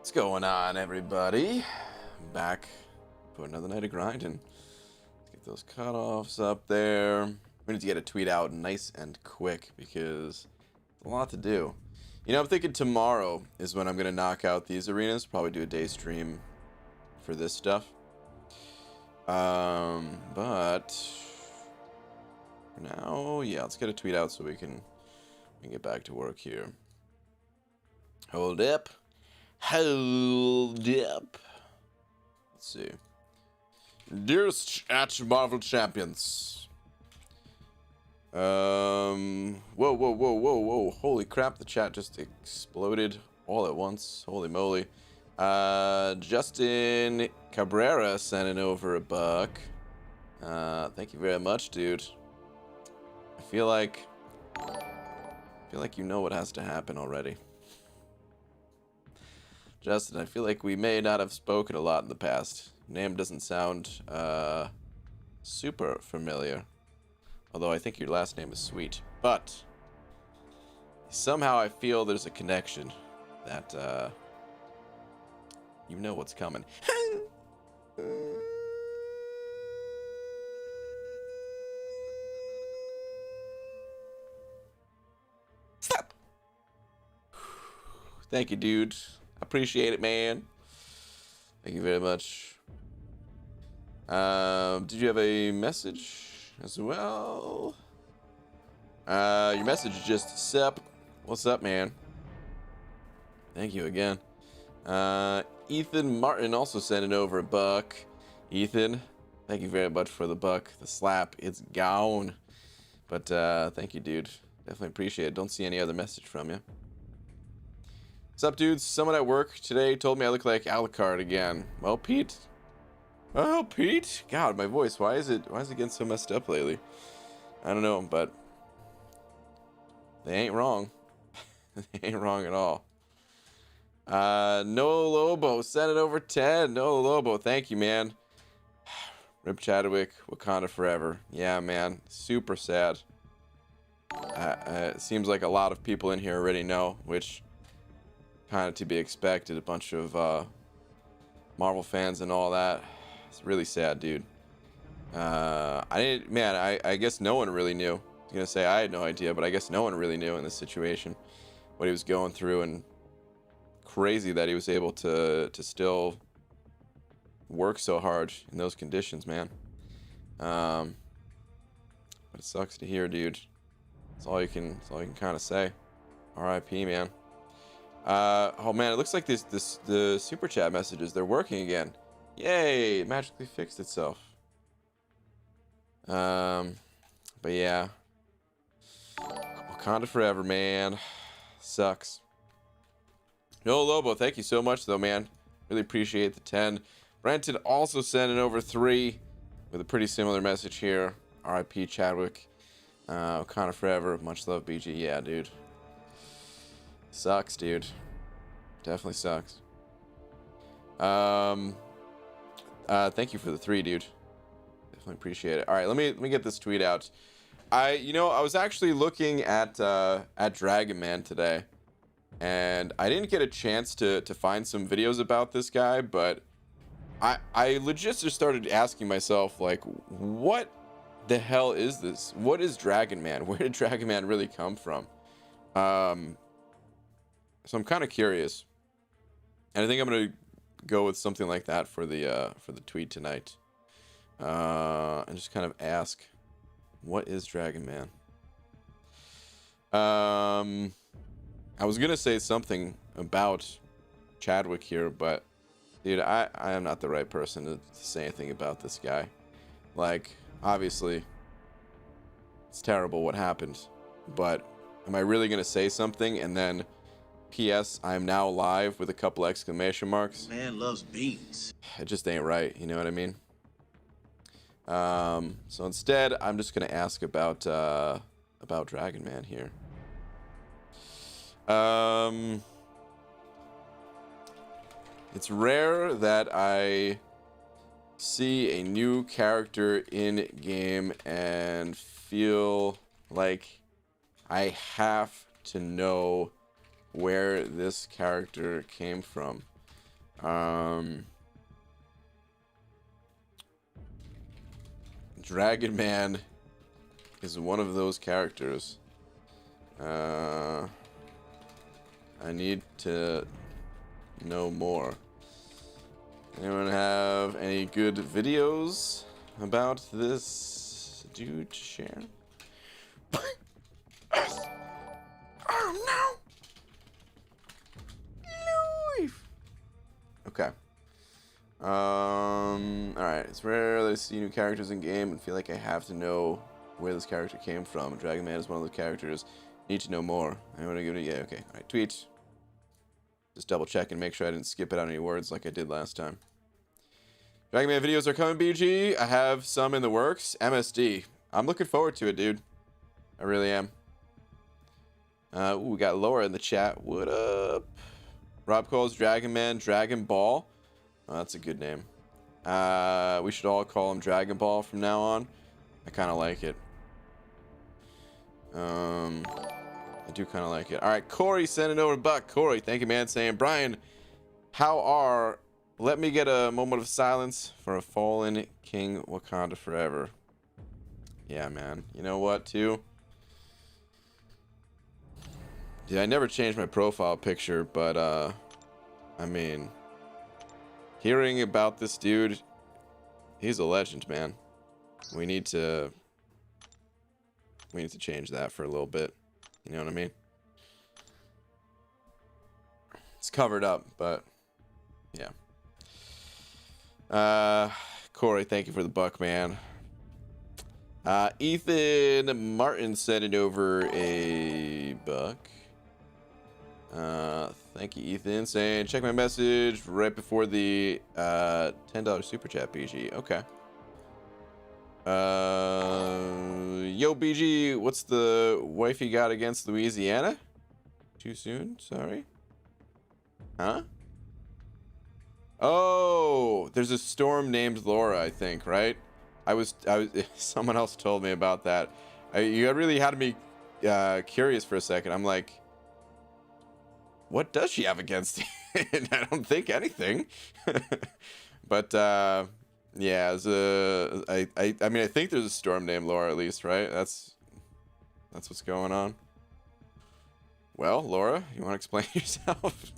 What's going on, everybody? I'm back for another night of grinding. Let's get those cutoffs up there. We need to get a tweet out nice and quick because there's a lot to do. You know, I'm thinking tomorrow is when I'm going to knock out these arenas. Probably do a day stream for this stuff. But for now, yeah, let's get a tweet out so we can get back to work here. Hold up. Hold up. Let's see. Dearest at Marvel Champions. Whoa. Holy crap, the chat just exploded all at once. Holy moly. Justin Cabrera sending over a buck. Thank you very much, dude. I feel like you know what has to happen already. Justin, I feel like we may not have spoken a lot in the past. Name doesn't sound super familiar. Although I think your last name is sweet. But somehow I feel there's a connection that you know what's coming. Stop. Thank you, dude. Appreciate it, man. Thank you very much. Did you have a message as well? Your message is just sup. What's up, man? Thank you again. Ethan Martin also sent it over a buck. Ethan, thank you very much for the buck. The slap, it's gone. But thank you, dude. Definitely appreciate it. Don't see any other message from you. What's up, dudes? Someone at work today told me I look like Alucard again. Well, Pete. Oh, Pete. God, my voice. Why is it getting so messed up lately? I don't know, but they ain't wrong. They ain't wrong at all. No Lobo sent it over 10. No Lobo, thank you, man. Rip Chadwick, Wakanda forever. Yeah, man. Super sad. It seems like a lot of people in here already know, which kind of to be expected. A bunch of Marvel fans and all that. It's really sad, dude. I guess no one really knew. I was gonna say I had no idea, but I guess no one really knew in this situation what he was going through, and crazy that he was able to still work so hard in those conditions, man. But it sucks to hear, dude. That's all you can kind of say. R.I.P., man. Oh man, it looks like the super chat messages, they're working again. Yay, it magically fixed itself. But yeah. Wakanda forever, man. Sucks. No Lobo, thank you so much though, man. Really appreciate the 10. Brenton also sending over 3 with a pretty similar message here. R.I.P. Chadwick. Wakanda forever. Much love, BG. Yeah, dude. Sucks, dude. Definitely sucks. Thank you for the 3, dude. Definitely appreciate it. All right, let me get this tweet out. I was actually looking at Dragon Man today, and I didn't get a chance to find some videos about this guy, but I legit just started asking myself, like, what the hell is this? What is Dragon Man? Where did Dragon Man really come from? So I'm kind of curious, and I think I'm gonna go with something like that for the tweet tonight, and just kind of ask, what is Dragon Man? I was gonna say something about Chadwick here, but dude, I am not the right person to say anything about this guy. Like, obviously, it's terrible what happened, but am I really gonna say something and then P.S. I'm now live with a couple exclamation marks? Man loves beans. It just ain't right, you know what I mean? So instead, I'm just gonna ask about Dragon Man here. It's rare that I see a new character in game and feel like I have to know where this character came from. Dragon Man is one of those characters. I need to know more. Anyone have any good videos about this dude to share? Oh no! Okay. Alright. It's rare that I see new characters in game and feel like I have to know where this character came from. Dragon Man is one of those characters. Need to know more. I want to give it a yeah, okay. Alright, tweet. Just double check and make sure I didn't skip it out any words like I did last time. Dragon Man videos are coming, BG. I have some in the works. MSD. I'm looking forward to it, dude. I really am. Ooh, we got Laura in the chat. What up? Rob calls Dragon Man Dragon Ball. Oh, that's a good name. We should all call him Dragon Ball from now on. I kind of like it. I do kind of like it. All right, Corey sending over a buck. Corey, thank you, man. Saying, Brian, how are... Let me get a moment of silence for a fallen King Wakanda forever. Yeah, man. You know what, too? Yeah, I never changed my profile picture, but, I mean... Hearing about this dude, he's a legend, man. We need to change that for a little bit. You know what I mean? It's covered up, but yeah. Corey, thank you for the buck, man. Ethan Martin sent it over a buck. Thank you, Ethan, saying check my message right before the $10 super chat, BG. Okay. Yo, BG, what's the wife you got against Louisiana? Too soon? Sorry. Huh? Oh, there's a storm named Laura, I think, right? I was someone else told me about that. You really had me curious for a second. I'm like, what does she have against it? I don't think anything. But yeah, I mean, I think there's a storm named Laura, at least, right? That's what's going on. Well, Laura, you want to explain yourself?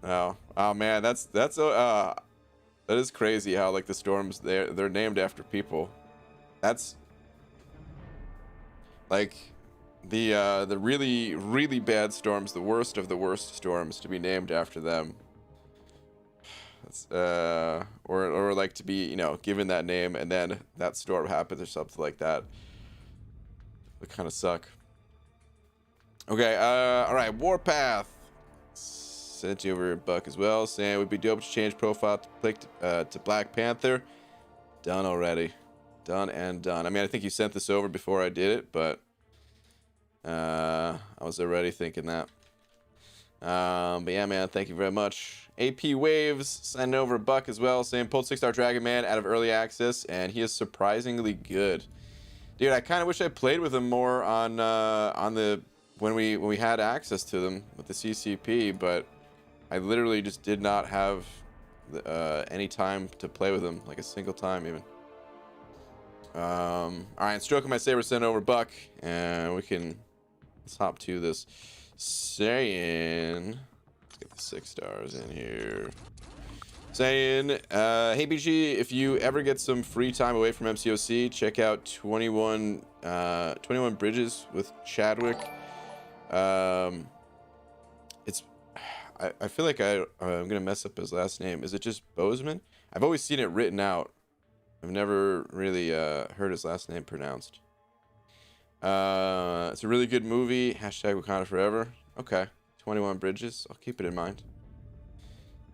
Oh man, that is crazy how like the storms they're named after people. That's like the really, really bad storms, the worst of the worst storms, to be named after them. That's, or like to be, you know, given that name and then that storm happens or something like that. It kind of suck. Okay, all right, Warpath sent you over a buck as well, saying it would be dope to change profile to Black Panther. Done already. Done and done. I mean, I think you sent this over before I did it, but I was already thinking that. But yeah, man, thank you very much. AP Waves sending over a buck as well, saying pulled 6-star Dragon Man out of early access, and he is surprisingly good. Dude, I kind of wish I played with him more on the when we had access to them with the CCP, but I literally just did not have any time to play with him, like a single time even. All right, stroking my saber, send over buck, and let's hop to this. Saying, let's get the 6 stars in here. Saying, hey BG, if you ever get some free time away from MCOC, check out 21 Bridges with Chadwick. I feel like I'm gonna mess up his last name. Is it just Boseman? I've always seen it written out. I've never really heard his last name pronounced. It's a really good movie. Hashtag Wakanda Forever. Okay, 21 Bridges. I'll keep it in mind.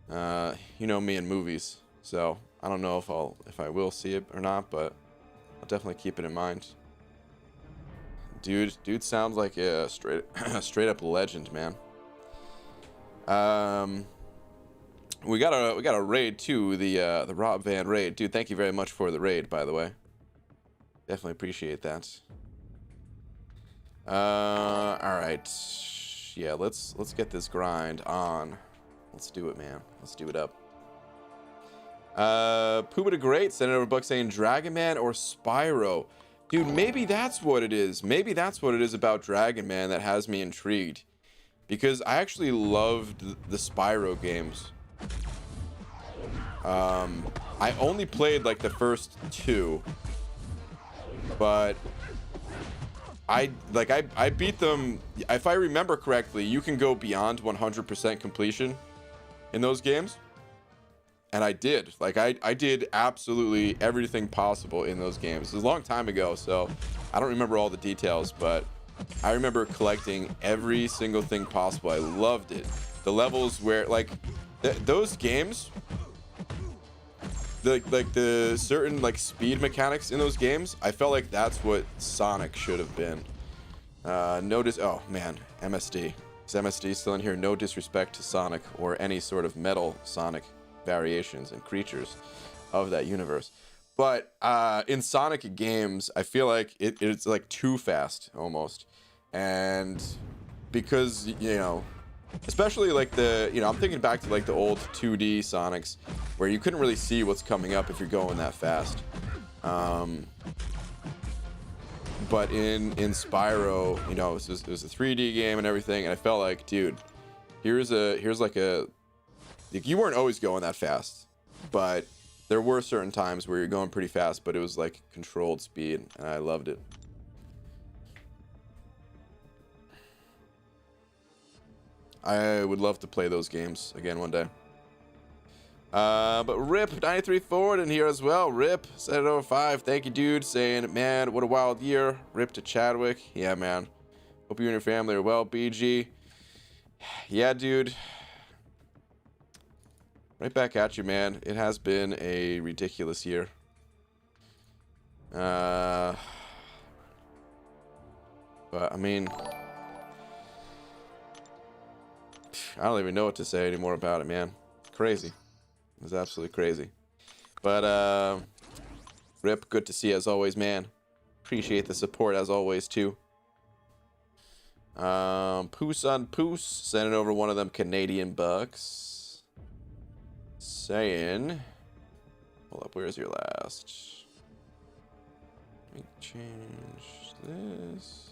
You know me in movies, so I don't know if I will see it or not, but I'll definitely keep it in mind. Dude sounds like a straight up legend, man. We got a raid too, the Rob Van raid. Dude, thank you very much for the raid, by the way. Definitely appreciate that. All right. Yeah, let's get this grind on. Let's do it, man. Let's do it up. Pooba the Great sent it over Buck saying Dragon Man or Spyro. Dude, maybe that's what it is. Maybe that's what it is about Dragon Man that has me intrigued. Because I actually loved the Spyro games. I only played like the first two. But I beat them. If I remember correctly, you can go beyond 100% completion in those games. And I did. Like, I did absolutely everything possible in those games. It was a long time ago, so I don't remember all the details, but I remember collecting every single thing possible. I loved it. The levels where, like, those games, the certain, like, speed mechanics in those games, I felt like that's what Sonic should have been. Notice, oh, man, MSD. Is MSD still in here? No disrespect to Sonic or any sort of metal Sonic variations and creatures of that universe, but in Sonic games I feel like it's like too fast almost, and because, you know, especially like the, you know, I'm thinking back to like the old 2D Sonics where you couldn't really see what's coming up if you're going that fast, but in Spyro, you know, it was a 3D game and everything, and I felt like, dude, here's like a, you weren't always going that fast, but there were certain times where you're going pretty fast, but it was like controlled speed, and I loved it. I would love to play those games again one day. But Rip 93 forward in here as well. Rip set it over 5. Thank you, dude. Saying, man, what a wild year. Rip to Chadwick. Yeah, man. Hope you and your family are well, BG. Yeah, dude. Right back at you, man. It has been a ridiculous year. But I mean, I don't even know what to say anymore about it, man. Crazy. It was absolutely crazy. But Rip, good to see you as always, man. Appreciate the support as always too. Poos on Poos sending over one of them Canadian bucks. Saying, hold up, where's your last? Let me change this.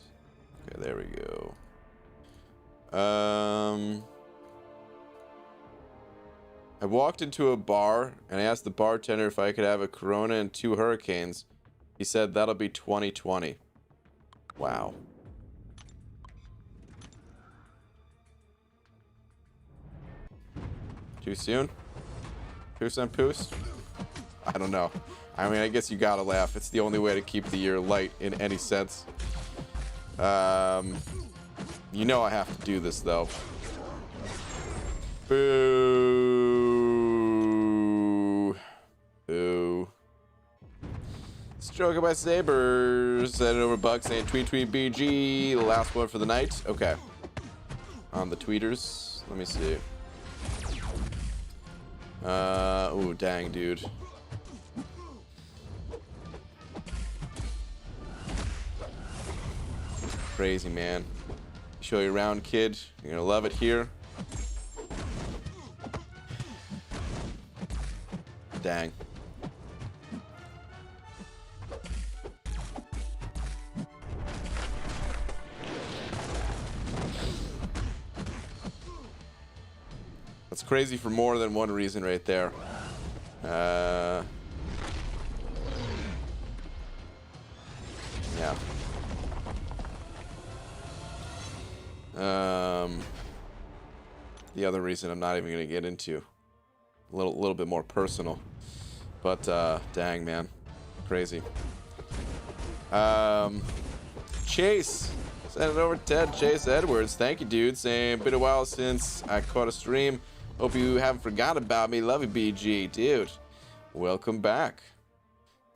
Okay, there we go. I walked into a bar and I asked the bartender if I could have a Corona and 2 Hurricanes. He said that'll be 2020. Wow. Too soon? Poos on Poos? I don't know. I mean, I guess you gotta laugh. It's the only way to keep the year light in any sense. You know I have to do this, though. Boo. Boo. Stroke by Sabers. Send it over Buck saying tweet BG. Last one for the night. Okay. On the tweeters. Let me see. Ooh, dang, dude. Crazy, man. Show you around, kid. You're gonna love it here. Dang. That's crazy for more than one reason right there. Yeah. The other reason I'm not even gonna get into. A little bit more personal. But dang, man. Crazy. Chase. Send it over to Ted Chase Edwards. Thank you, dude. Saying, been a while since I caught a stream. Hope you haven't forgotten about me. Love you, BG. Dude, welcome back.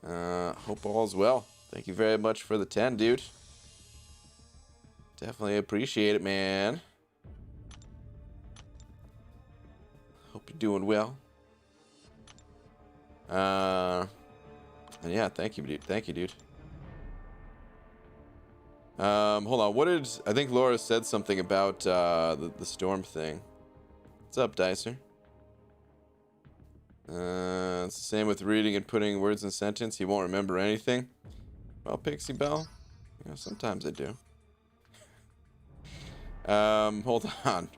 Hope all's well. Thank you very much for the 10, dude. Definitely appreciate it, man. Hope you're doing well. And yeah, thank you, dude. Thank you, dude. Hold on. What did I think Laura said something about the storm thing? What's up, Dicer? It's the same with reading and putting words in sentence. He won't remember anything. Well, Pixie Belle, you know, sometimes I do. Hold on.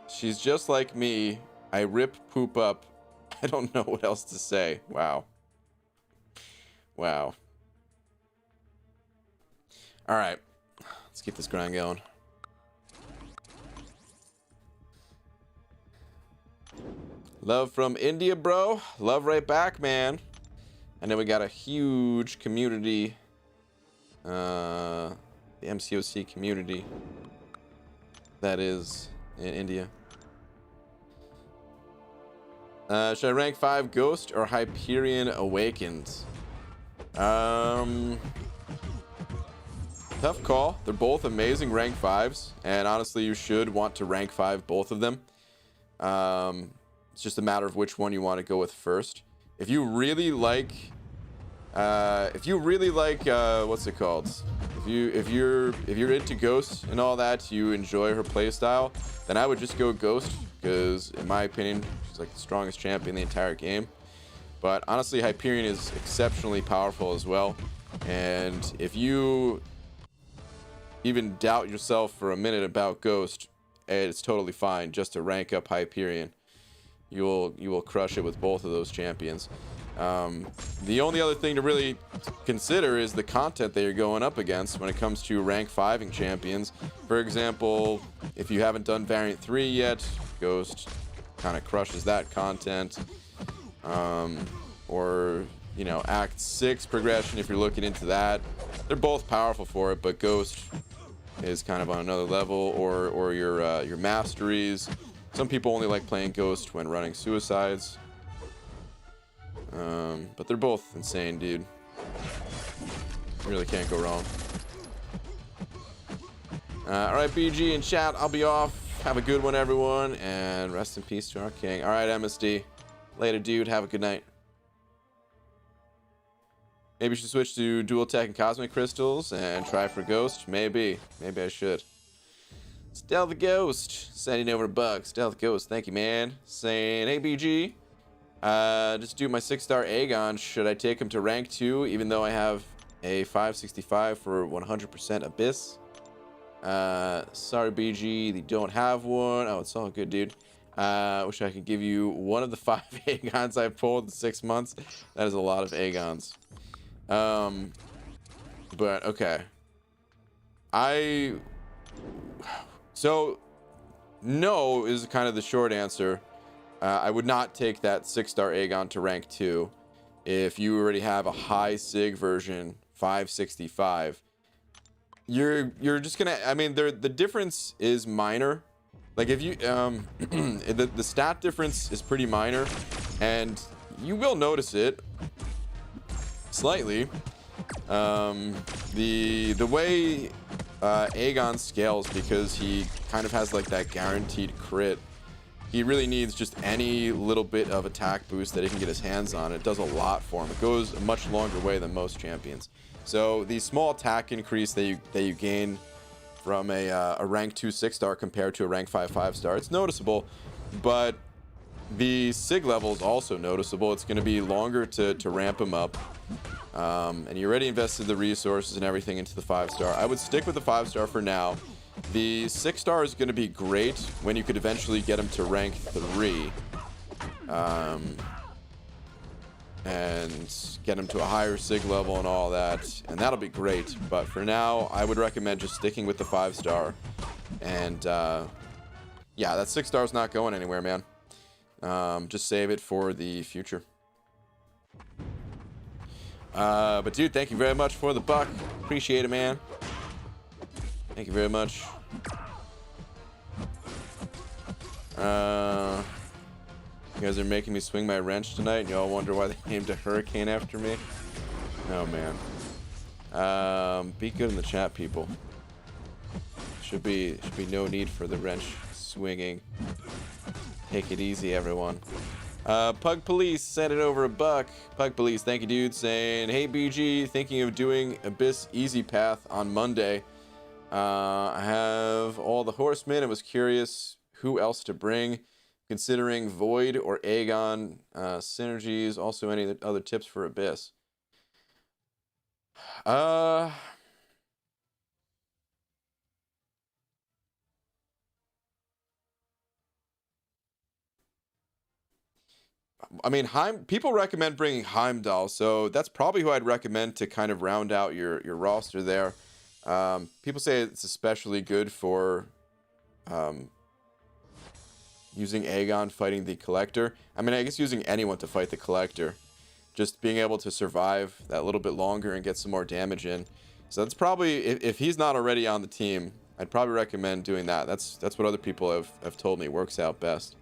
She's just like me. I rip poop up. I don't know what else to say. Wow. Wow. All right. Let's keep this grind going. Love from India, bro. Love right back, man. And then we got a huge community. The MCOC community that is in India. Should I rank 5 Ghost or Hyperion Awakened? Tough call. They're both amazing rank 5s, and honestly, you should want to rank 5 both of them. It's just a matter of which one you want to go with first. If you really like, what's it called? If you're into Ghost and all that, you enjoy her playstyle, then I would just go Ghost, because in my opinion, she's like the strongest champion in the entire game. But honestly, Hyperion is exceptionally powerful as well. And if you even doubt yourself for a minute about Ghost, it's totally fine just to rank up Hyperion. You will crush it with both of those champions. The only other thing to really consider is the content that you're going up against when it comes to rank 5ing champions. For example, if you haven't done Variant 3 yet, Ghost kind of crushes that content. Or, you know, Act 6 progression, if you're looking into that. They're both powerful for it, but Ghost is kind of on another level. Or your masteries. Some people only like playing Ghost when running suicides. But they're both insane, dude. You really can't go wrong. Alright, BG and chat, I'll be off. Have a good one, everyone, and rest in peace to our king. Alright, MSD. Later, dude. Have a good night. Maybe you should switch to dual tech and cosmic crystals and try for Ghost. Maybe I should. Stealth Ghost sending over a buck. Stealth Ghost, thank you, man. Saying, hey, BG. Just do my 6-star Aegon. Should I take him to rank 2, even though I have a 565 for 100% Abyss? Sorry, BG, they don't have one. Oh, it's all good, dude. Wish I could give you one of the 5 Aegons I've pulled in 6 months. That is a lot of Aegons. But okay. So no is kind of the short answer. I would not take that 6-star Aegon to rank 2 if you already have a high sig version 565. You're just gonna, I mean, the difference is minor. Like if you the stat difference is pretty minor, and you will notice it slightly. The way Aegon scales, because he kind of has like that guaranteed crit, he really needs just any little bit of attack boost that he can get his hands on. It does a lot for him. It goes a much longer way than most champions. So the small attack increase that you gain from a rank 2 6-star compared to a rank 5 5-star, it's noticeable, but the sig level is also noticeable. It's going to be longer to ramp him up. And you already invested the resources and everything into the 5-star. I would stick with the 5-star for now. The 6-star is going to be great when you could eventually get him to rank 3. And get him to a higher sig level and all that. And that'll be great. But for now, I would recommend just sticking with the 5-star. And yeah, that 6-star is not going anywhere, man. Just save it for the future. But dude, thank you very much for the buck. Appreciate it, man. Thank you very much. You guys are making me swing my wrench tonight, and y'all wonder why they named a hurricane after me. Oh man. Be good in the chat, people. Should be no need for the wrench swinging. Take it easy, everyone. Pug Police sent it over a buck. Pug Police, thank you, dude. Saying, hey BG, thinking of doing Abyss Easy Path on Monday. I have all the horsemen and was curious who else to bring. considering Void or Aegon synergies. Also, any other tips for Abyss? I mean, people recommend bringing Heimdall, so that's probably who I'd recommend to kind of round out your roster there. People say it's especially good for using Aegon fighting the Collector. I mean, I guess using anyone to fight the Collector. Just being able to survive that little bit longer and get some more damage in. So that's probably, if he's not already on the team, I'd probably recommend doing that. That's what other people have told me works out best.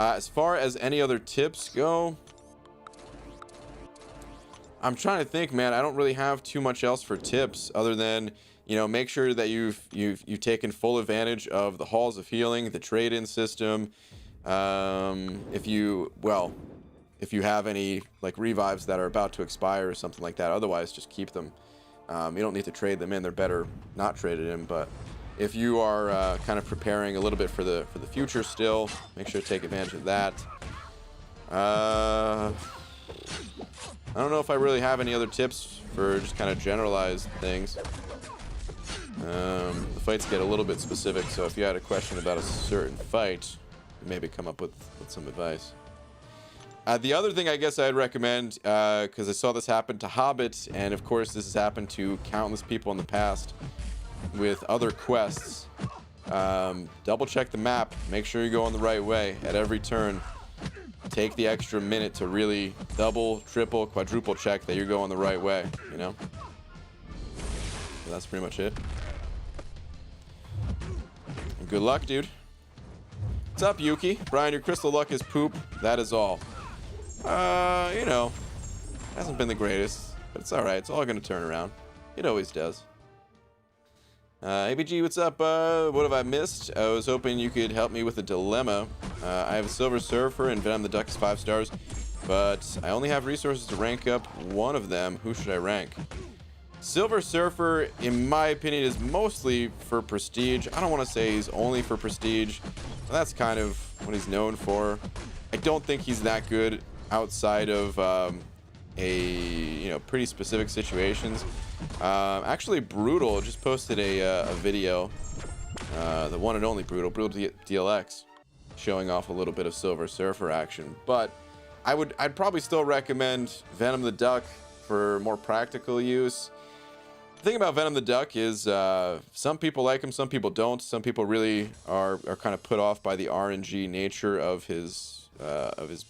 As far as any other tips go, I'm trying to think, man. I don't really have too much else for tips other than, you know, make sure that you've taken full advantage of the halls of healing, the trade-in system. If you have any like revives that are about to expire or something like that, otherwise just keep them. You don't need to trade them in. They're better not traded in. But if you are kind of preparing a little bit for the future still, make sure to take advantage of that. I don't know if I really have any other tips for just kind of generalized things. The fights get a little bit specific, so if you had a question about a certain fight, maybe come up with some advice. The other thing I guess I'd recommend, because I saw this happen to Hobbit, and of course this has happened to countless people in the past with other quests, double check the map, make sure you're going the right way at every turn. Take the extra minute to really double, triple, quadruple check that you're going the right way, you know? So that's pretty much it. And good luck, dude. What's up, Yuki? Brian, your crystal luck is poop. That is all. You know, hasn't been the greatest, but it's all right. It's all going to turn around. It always does. ABG, what's up? What have I missed? I was hoping you could help me with a dilemma. I have a Silver Surfer and Venom the Duck is 5 stars, but I only have resources to rank up one of them. Who should I rank? Silver Surfer, in my opinion, is mostly for prestige. I don't want to say he's only for prestige. That's kind of what he's known for. I don't think he's that good outside of pretty specific situations. Actually, Brutal just posted a video, the one and only Brutal DLX, showing off a little bit of Silver Surfer action. But I'd probably still recommend Venom the Duck for more practical use. The thing about Venom the Duck is some people like him, some people don't. Some people really are kind of put off by the RNG nature of his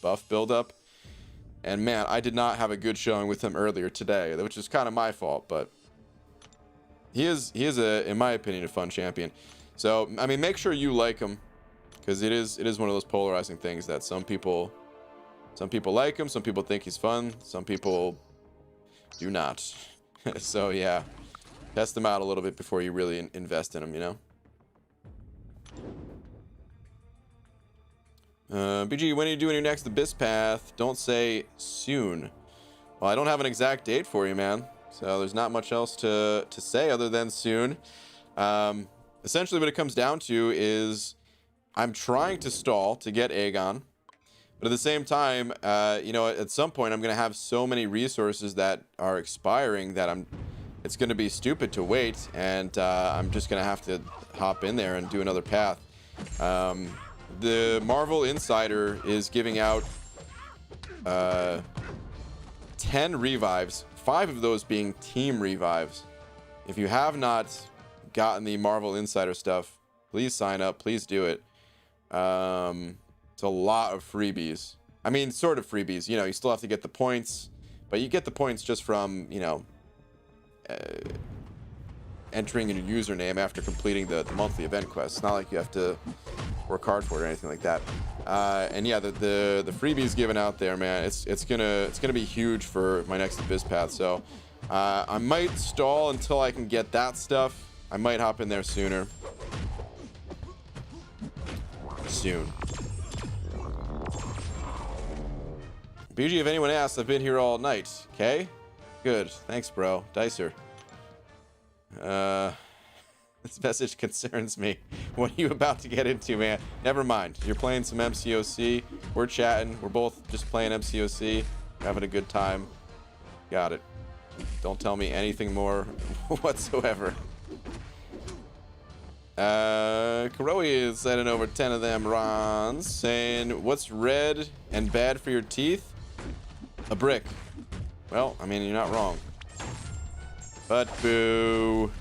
buff buildup. And man, I did not have a good showing with him earlier today, which is kind of my fault, but he is in my opinion, a fun champion. So, I mean, make sure you like him, because it is one of those polarizing things that some people like him, some people think he's fun, some people do not. So yeah, test them out a little bit before you really invest in them, you know? BG, when are you doing your next Abyss Path? Don't say soon. Well, I don't have an exact date for you, man. So there's not much else to say other than soon. Essentially what it comes down to is I'm trying to stall to get Aegon. But at the same time, at some point I'm going to have so many resources that are expiring that it's going to be stupid to wait. And I'm just going to have to hop in there and do another path. The Marvel Insider is giving out 10 revives, 5 of those being team revives. If you have not gotten the Marvel Insider stuff, please sign up, please do it. It's a lot of freebies. I mean, sort of freebies, you know, you still have to get the points, but you get the points just from, entering a username after completing the monthly event quest. It's not like you have to work hard for it or anything like that. And yeah, the freebies given out there, man, it's gonna be huge for my next Abyss Path. So I might stall until I can get that stuff. I might hop in there soon. BG, if anyone asks, I've been here all night. Okay, good, thanks, bro. Dicer. This message concerns me. What are you about to get into, man? Never mind. You're playing some MCOC. We're chatting. We're both just playing MCOC. Having a good time. Got it. Don't tell me anything more whatsoever. Kuroi is sending over 10 of them Rons, saying, what's red and bad for your teeth? A brick. Well, I mean, you're not wrong. But boo.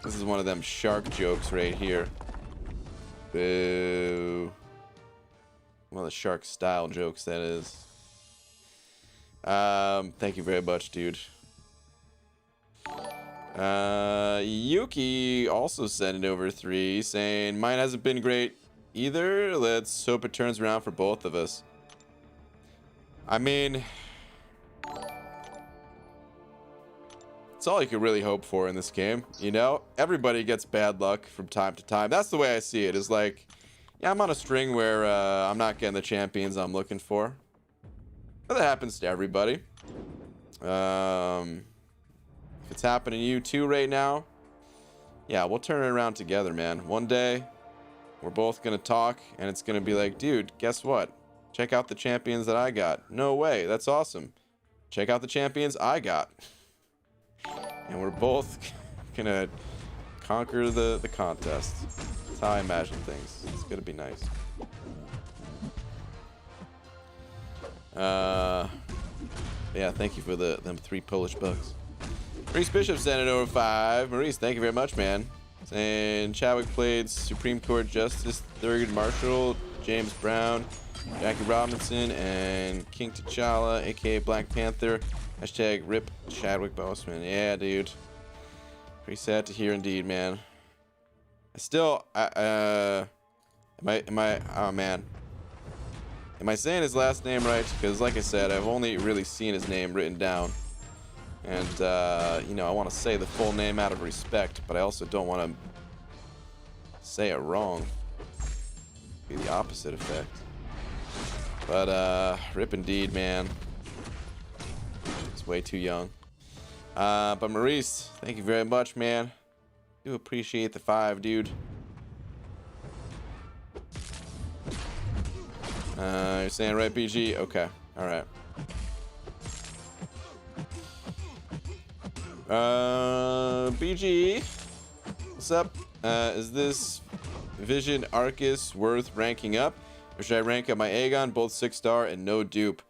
This is one of them shark jokes right here. Boo. One of the shark style jokes, that is. Thank you very much, dude. Yuki also sent it over 3, saying, mine hasn't been great either. Let's hope it turns around for both of us. I mean, it's all you could really hope for in this game, you know? Everybody gets bad luck from time to time. That's the way I see it, is like, yeah, I'm on a string where I'm not getting the champions I'm looking for. But that happens to everybody. If it's happening to you too right now, yeah, we'll turn it around together, man. One day, we're both going to talk, and it's going to be like, dude, guess what? Check out the champions that I got. No way, that's awesome. Check out the champions I got. And we're both gonna conquer the contest. That's how I imagine things. It's gonna be nice. Yeah, thank you for them 3 Polish bucks. Maurice Bishop sent it over 5. Maurice, thank you very much, man. And Chadwick played Supreme Court Justice, Thurgood Marshall, James Brown, Jackie Robinson, and King T'Challa, aka Black Panther. Hashtag rip Chadwick Boseman. Yeah, dude. Pretty sad to hear indeed, man. I still, oh man. Am I saying his last name right? Because like I said, I've only really seen his name written down. And, you know, I want to say the full name out of respect, but I also don't want to say it wrong. Be the opposite effect. But, rip indeed, man. He's way too young. But Maurice, thank you very much, man. Do appreciate the 5, dude. You're saying right, BG? Okay. Alright. BG, what's up? Is this Vision Arcus worth ranking up? Or should I rank up my Aegon, both 6-star and no dupe?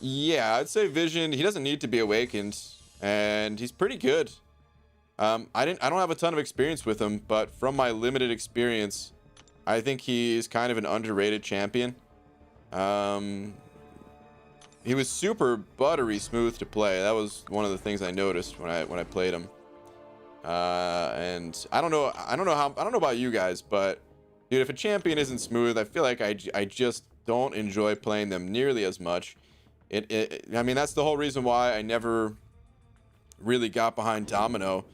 Yeah, I'd say Vision, he doesn't need to be awakened. And he's pretty good. I don't have a ton of experience with him, but from my limited experience, I think he's kind of an underrated champion. He was super buttery smooth to play. That was one of the things I noticed when I played him. And I don't know about you guys, but dude, if a champion isn't smooth, I feel like I just don't enjoy playing them nearly as much. I mean, that's the whole reason why I never really got behind Domino.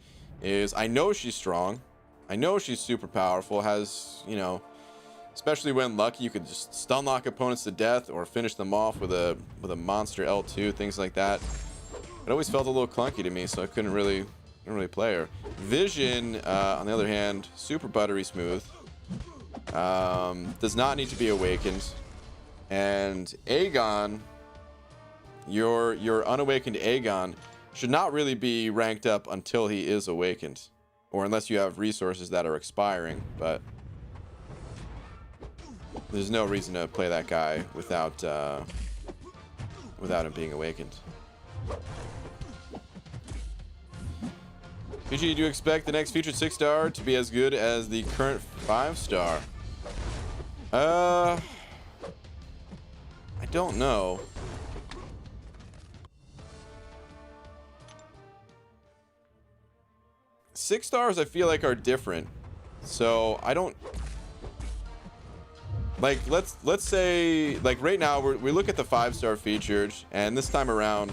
Is I know she's strong, I know she's super powerful, has, you know, especially when lucky, you could just stun lock opponents to death or finish them off with a monster L2, things like that. It always felt a little clunky to me, so I couldn't really play her. Vision, on the other hand, super buttery smooth. Does not need to be awakened. And Aegon, your unawakened Aegon should not really be ranked up until he is awakened, or unless you have resources that are expiring. But there's no reason to play that guy without him being awakened. PG, do you expect the next featured 6-star to be as good as the current 5-star? I don't know. 6-stars I feel like are different, so I don't like, let's say, like, right now we look at the 5-star featured, and this time around,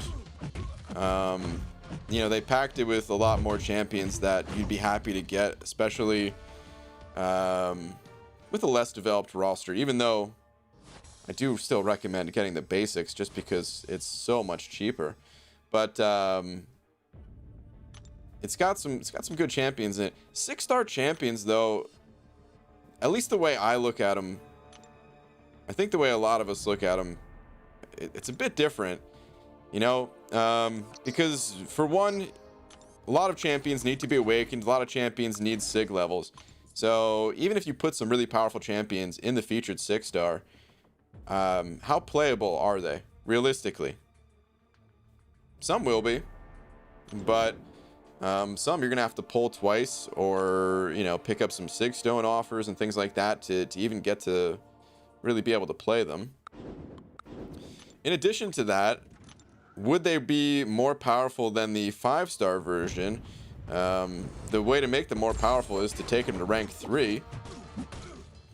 you know, they packed it with a lot more champions that you'd be happy to get, especially with a less developed roster, even though I do still recommend getting the basics just because it's so much cheaper. But it's got some good champions in it. 6-star champions though, at least the way I look at them, I think the way a lot of us look at them, it's a bit different, you know, because for one, a lot of champions need to be awakened. A lot of champions need sig levels. So even if you put some really powerful champions in the featured 6-star, how playable are they realistically? Some will be, but some you're gonna have to pull twice, or you know, pick up some sig stone offers and things like that to even get to really be able to play them. In addition to that, would they be more powerful than the 5-star version? The way to make them more powerful is to take them to rank 3.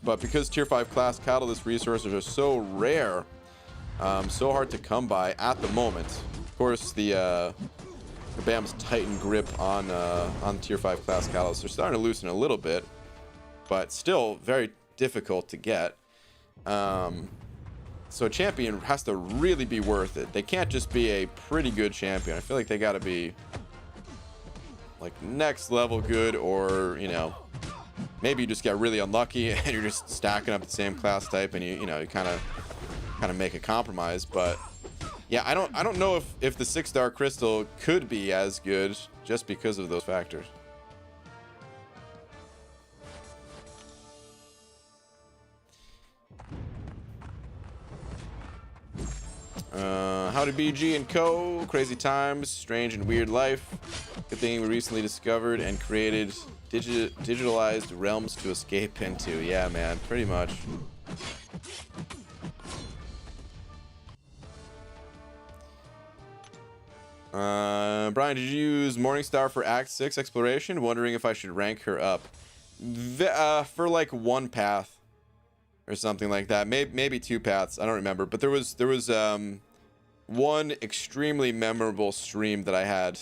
But because tier 5 class catalyst resources are so rare, so hard to come by at the moment. Of course, the BAM's tighten grip on tier 5 class catalysts are starting to loosen a little bit, but still very difficult to get. So a champion has to really be worth it. They can't just be a pretty good champion. I feel like they got to be like next level good, or you know, maybe you just get really unlucky and you're just stacking up the same class type, and you kind of make a compromise. But yeah, I don't know if the 6-star crystal could be as good just because of those factors. Howdy BG and co. Crazy times, strange and weird life. Good thing we recently discovered and created digitalized realms to escape into. Yeah, man, pretty much. Brian, did you use Morningstar for Act 6 exploration? Wondering if I should rank her up. For like 1 path or something like that. Maybe 2 paths. I don't remember. But there was one extremely memorable stream that I had.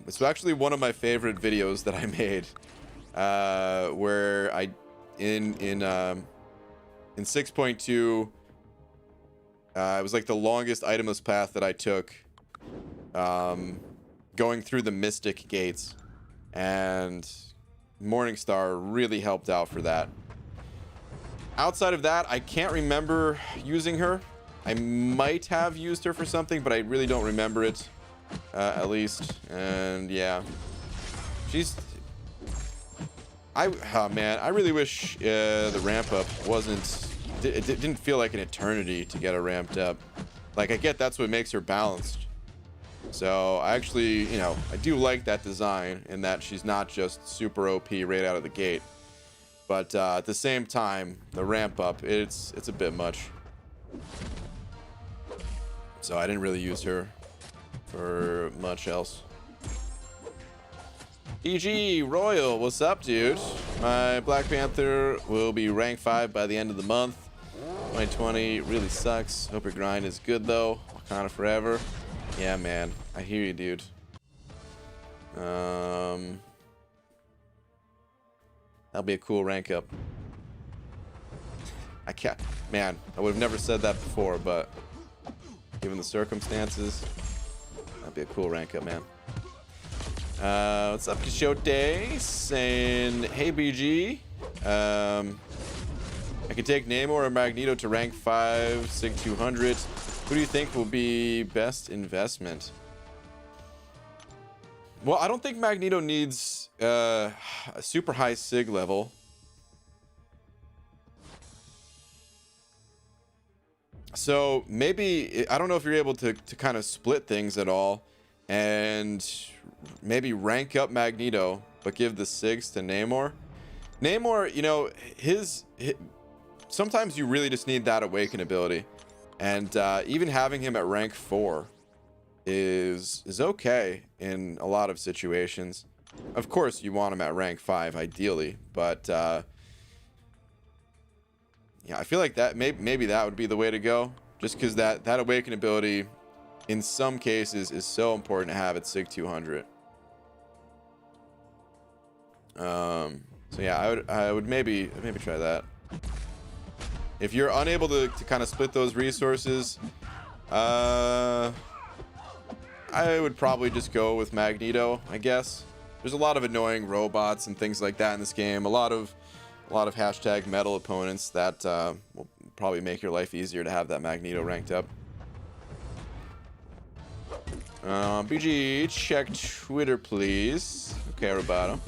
It's actually one of my favorite videos that I made, where I in 6.2, it was like the longest itemless path that I took, going through the Mystic Gates, and Morningstar really helped out for that. Outside of that, I can't remember using her. I might have used her for something, but I really don't remember it, at least. And yeah, oh man, I really wish the ramp up it didn't feel like an eternity to get her ramped up. Like, I get that's what makes her balanced. So I actually, you know, I do like that design in that she's not just super OP right out of the gate. But at the same time, the ramp up, it's a bit much. So I didn't really use her for much else. EG Royal, what's up, dude? My Black Panther will be rank 5 by the end of the month. 2020 really sucks. Hope your grind is good though. Wakanda forever. Yeah, man. I hear you, dude. That'll be a cool rank up. I can't, man, I would have never said that before, but given the circumstances, that'd be a cool rank up, man. What's up, Quixote? Saying, hey BG, I can take Namor or Magneto to rank 5, Sig 200. Who do you think will be best investment? Well, I don't think Magneto needs a super high Sig level. So maybe, I don't know if you're able to kind of split things at all and maybe rank up Magneto, but give the Sigs to Namor. Namor, you know, his sometimes you really just need that awaken ability. And even having him at rank 4 is okay in a lot of situations. Of course, you want him at rank 5 ideally, but yeah, I feel like that maybe that would be the way to go, just because that awaken ability in some cases is so important to have at Sig 200. So yeah, I would maybe try that. If you're unable to kind of split those resources, I would probably just go with Magneto, I guess. There's a lot of annoying robots and things like that in this game. A lot of hashtag metal opponents that will probably make your life easier to have that Magneto ranked up. BG, check Twitter, please. Okay, Roboto.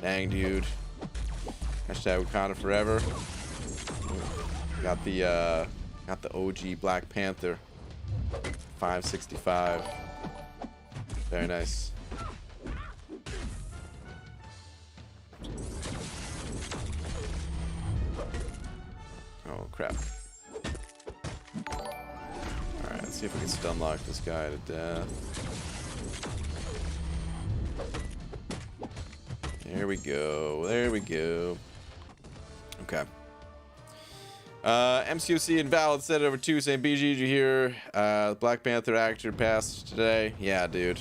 Dang, dude. Hashtag Wakanda forever. Got the OG Black Panther. 565. Very nice. Oh crap. Alright, let's see if we can stun lock this guy to death. There we go. There we go. Okay. MCOC Invalid said it over 2 saying, BG, did you hear the Black Panther actor passed today? Yeah, dude.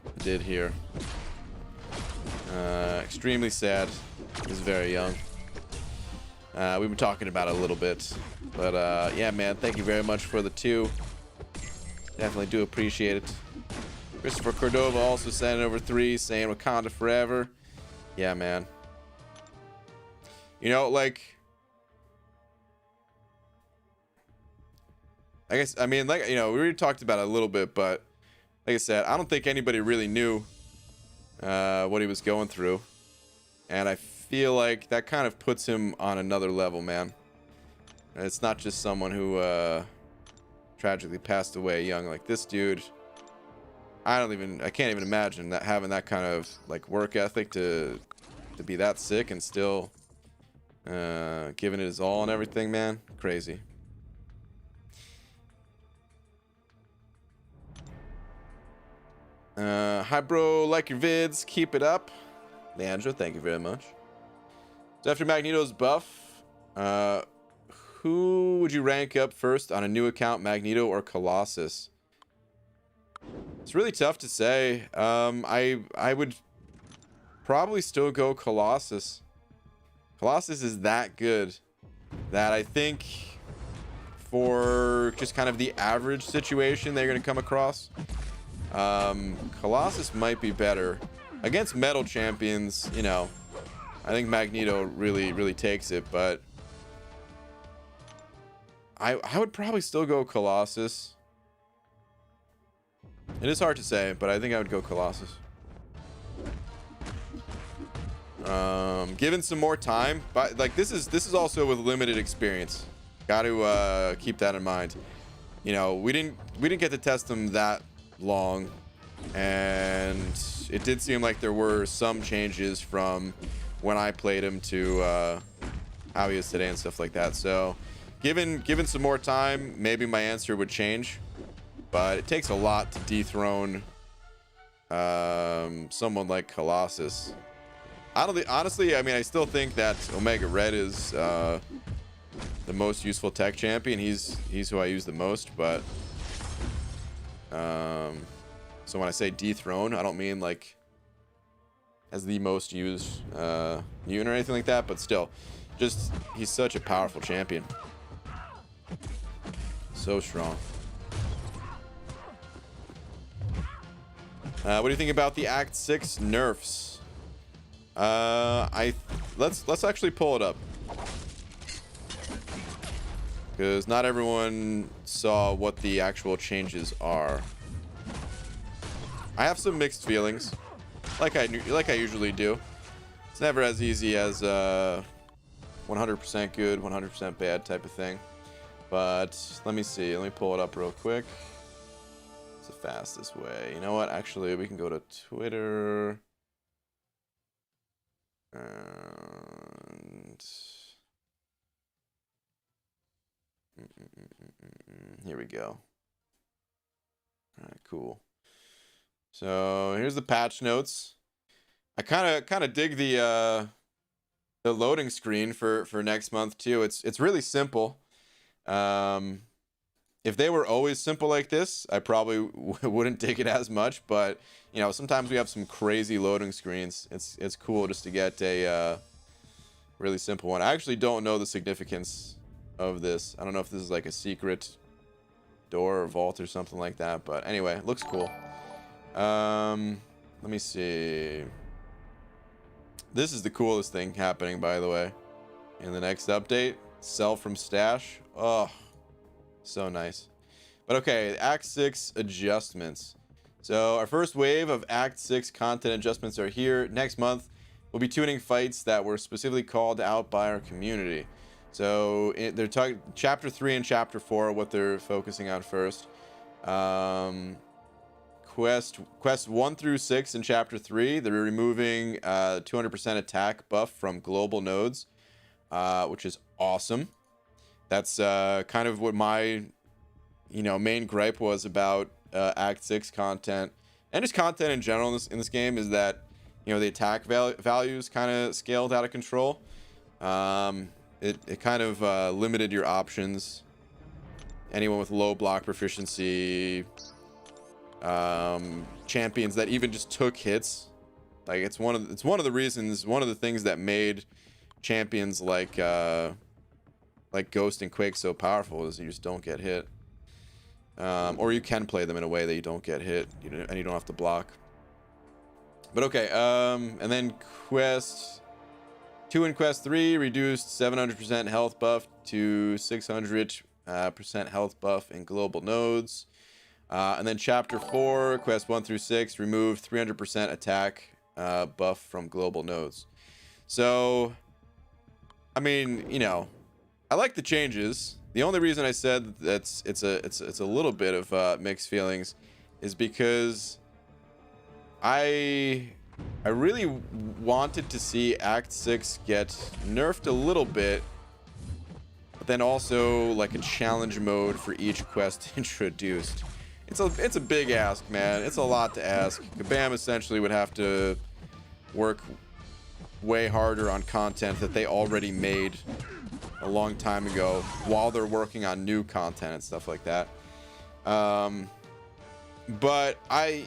I did hear. Extremely sad. He was very young. We've been talking about it a little bit. But yeah, man, thank you very much for the 2. Definitely do appreciate it. Christopher Cordova also sent over 3 saying Wakanda forever. Yeah, man. You know, like, I guess, I mean, like, you know, we already talked about it a little bit, but like I said, I don't think anybody really knew what he was going through. And I feel like that kind of puts him on another level, man. And it's not just someone who tragically passed away young. Like this dude, I can't even imagine that having that kind of like work ethic to be that sick and still giving it his all and everything, man. Crazy. Hi bro, like your vids, keep it up. Leandro, thank you very much. So after Magneto's buff, who would you rank up first on a new account, Magneto or Colossus? It's really tough to say. I would probably still go Colossus. Colossus is that good that I think for just kind of the average situation they're going to come across, Colossus might be better against metal champions. You know, I think Magneto really takes it, but I would probably still go Colossus. It is hard to say, but I think I would go Colossus. Given some more time, but like this is also with limited experience. Got to keep that in mind. You know, we didn't get to test him that long, and it did seem like there were some changes from when I played him to how he is today and stuff like that. So given some more time, maybe my answer would change, but it takes a lot to dethrone someone like Colossus. Honestly, I mean, I still think that Omega Red is the most useful tech champion. He's who I use the most, but so when I say dethrone, I don't mean like as the most used unit or anything like that, but still, just he's such a powerful champion. So strong. What do you think about the Act 6 nerfs? Let's actually pull it up, because not everyone saw what the actual changes are. I have some mixed feelings, like I usually do. It's never as easy as 100% good, 100% bad type of thing. But let me see. Let me pull it up real quick. It's the fastest way. You know what? Actually, we can go to Twitter. And here we go. All right, cool. So here's the patch notes. I kind of dig the loading screen for next month too. It's really simple. If they were always simple like this, I probably wouldn't dig it as much, but you know, sometimes we have some crazy loading screens. It's cool just to get a really simple one. I actually don't know the significance of this. I don't know if this is like a secret door or vault or something like that. But anyway, it looks cool. Let me see. This is the coolest thing happening, by the way. In the next update, sell from stash. Oh, so nice. But okay, Act 6 adjustments. So our first wave of Act 6 content adjustments are here. Next month, we'll be tuning fights that were specifically called out by our community. So they're talking Chapter 3 and Chapter 4, what they're focusing on first. Quest 1 through 6 in Chapter 3, they're removing 200% attack buff from global nodes, which is awesome. That's kind of what my main gripe was about Act 6 content, and just content in general in this game, is that the attack values kind of scaled out of control. It kind of limited your options. Anyone with low block proficiency, champions that even just took hits, like it's one of the reasons, one of the things that made champions like Ghost and Quake so powerful, is you just don't get hit. Or you can play them in a way that you don't get hit, and you don't have to block. But okay, and then Quest 2 and Quest 3 reduced 700% health buff to 600% health buff in global nodes. And then Chapter 4, Quest 1 through 6, removed 300% attack buff from global nodes. So, I mean, I like the changes. The only reason I said that it's a little bit of mixed feelings is because I really wanted to see Act 6 get nerfed a little bit, but then also like a challenge mode for each quest introduced. It's a big ask, man. It's a lot to ask. Kabam essentially would have to work way harder on content that they already made a long time ago, while they're working on new content and stuff like that. But I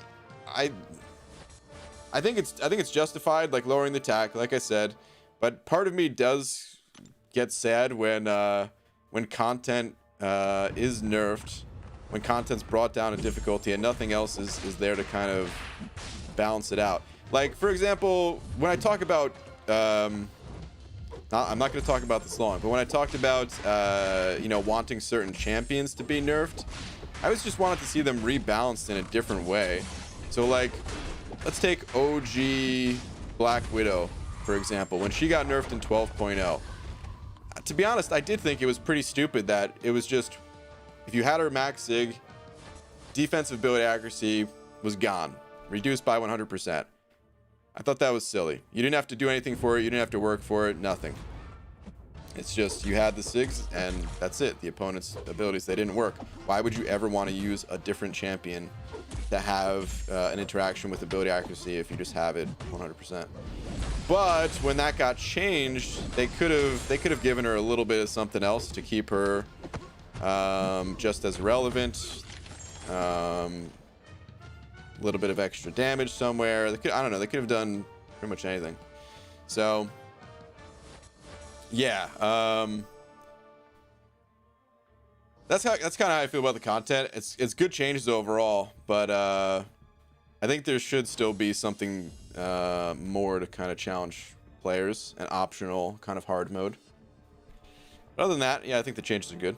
think it's justified, like lowering the attack, like I said. But part of me does get sad when content is nerfed, when content's brought down in difficulty and nothing else is there to kind of balance it out. Like, for example, when I talk about I'm not going to talk about this long, but when I talked about wanting certain champions to be nerfed, I was just wanted to see them rebalanced in a different way. So like, let's take OG Black Widow, for example. When she got nerfed in 12.0, to be honest, I did think it was pretty stupid that it was just, if you had her max sig, defensive ability accuracy was gone, reduced by 100%. I thought that was silly. You didn't have to do anything for it. You didn't have to work for it. Nothing. It's just you had the SIGs and that's it. The opponent's abilities, they didn't work. Why would you ever want to use a different champion to have an interaction with ability accuracy if you just have it 100%? But when that got changed, they could have given her a little bit of something else to keep her just as relevant. A little bit of extra damage somewhere. I don't know. They could have done pretty much anything. So, yeah. That's kind of how I feel about the content. It's good changes overall, but I think there should still be something more to kind of challenge players, an optional kind of hard mode. But other than that, yeah, I think the changes are good.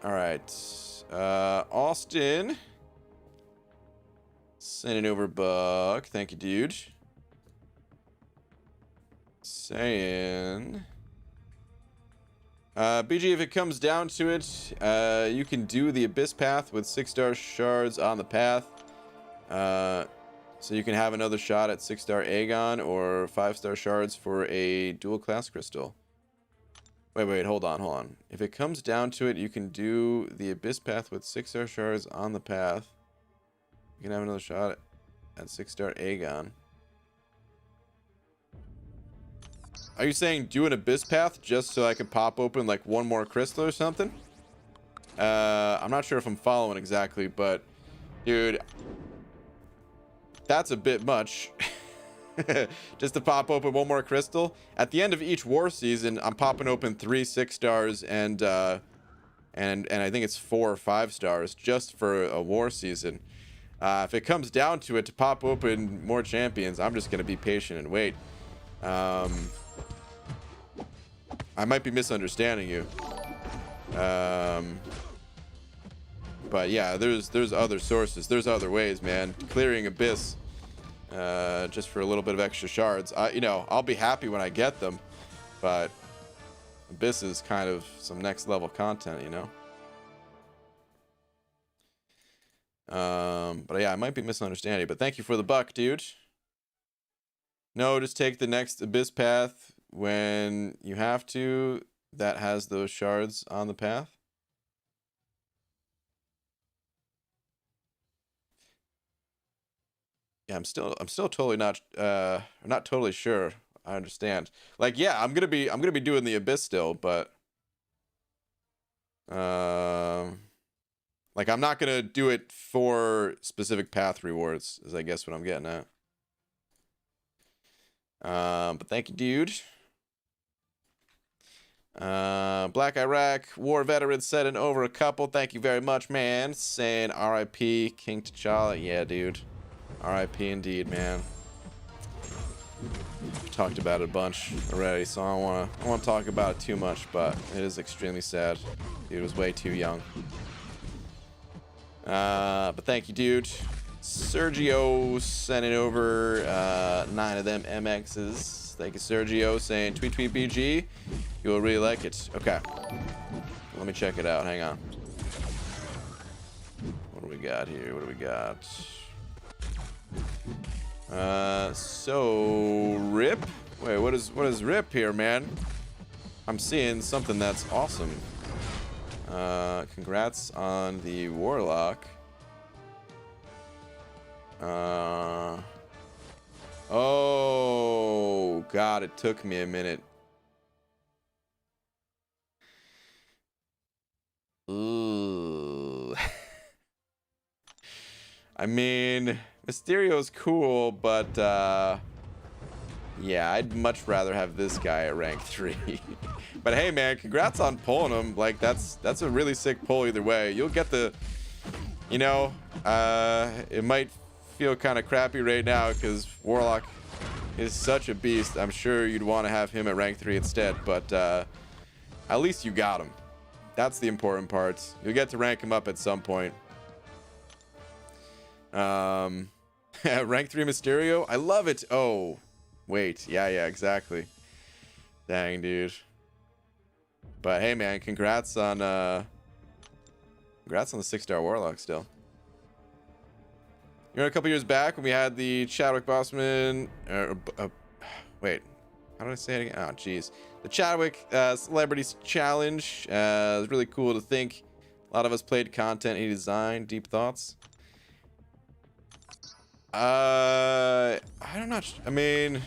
All right, Austin, sending over buck. Thank you, dude. Saying, BG, if it comes down to it, you can do the Abyss Path with 6-star shards on the path. So you can have another shot at 6-star Aegon or 5-star shards for a dual class crystal. Wait, hold on. If it comes down to it, you can do the Abyss Path with 6-star shards on the path. You can have another shot at 6-star Aegon. Are you saying do an Abyss Path just so I can pop open like one more crystal or something? I'm not sure if I'm following exactly, but dude, that's a bit much. just to pop open one more crystal. At the end of each war season, I'm popping open 3 6-stars and I think it's 4 or 5 stars just for a war season. If it comes down to it, to pop open more champions, I'm just gonna be patient and wait. I might be misunderstanding you. But yeah, there's other sources, there's other ways, man. Clearing Abyss just for a little bit of extra shards. You know, I'll be happy when I get them, but Abyss is kind of some next level content, you know. But yeah, I might be misunderstanding, but thank you for the buck, dude. No, just take the next Abyss path when you have to, that has those shards on the path. Yeah, I'm still totally not totally sure. I understand. Like, yeah, I'm gonna be doing the Abyss still, but like, I'm not gonna do it for specific path rewards, is I guess what I'm getting at. But thank you, dude. Black Iraq War Veteran sending over a couple. Thank you very much, man. Saying R.I.P. King T'Challa. Yeah, dude. R.I.P. indeed, man. Talked about it a bunch already, so I don't want to talk about it too much, but it is extremely sad. Dude was way too young. But thank you, dude. Sergio sending over 9 of them MXs. Thank you, Sergio, saying tweet BG. You will really like it. Okay. Let me check it out. Hang on. What do we got here? What do we got? So Rip. Wait, what is Rip here, man? I'm seeing something that's awesome. Congrats on the Warlock. Oh God, it took me a minute. Ooh. I mean, Mysterio's cool, but yeah, I'd much rather have this guy at rank 3. But hey, man, congrats on pulling him. Like, that's a really sick pull either way. You'll get the, you know, it might feel kind of crappy right now because Warlock is such a beast. I'm sure you'd want to have him at rank 3 instead, but at least you got him. That's the important part. You'll get to rank him up at some point. Rank 3 Mysterio, I love it. Oh wait, yeah, exactly. Dang, dude. But hey, man, congrats on the 6-star Warlock still. You know, a couple years back when we had the Chadwick Boseman, wait, how did I say it again? Oh, jeez. The Chadwick Celebrities Challenge. It was really cool to think. A lot of us played content he designed. Deep thoughts? I don't know. I mean,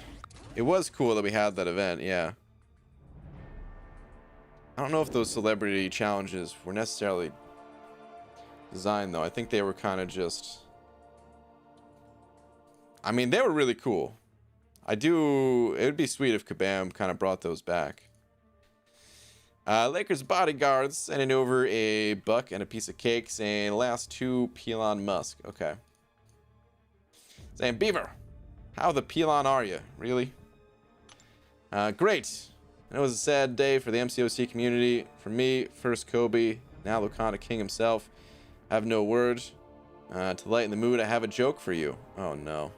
it was cool that we had that event, yeah. I don't know if those celebrity challenges were necessarily designed, though. I think they were kind of just... I mean, they were really cool. It would be sweet if Kabam kind of brought those back. Lakers Bodyguards sending over a buck and a piece of cake, saying last 2 Elon Musk. Okay. Saying Beaver, how the Pelon are you? Really? Great. It was a sad day for the MCOC community. For me, first Kobe, now Wakanda King himself. I have no word. To lighten the mood, I have a joke for you. Oh no.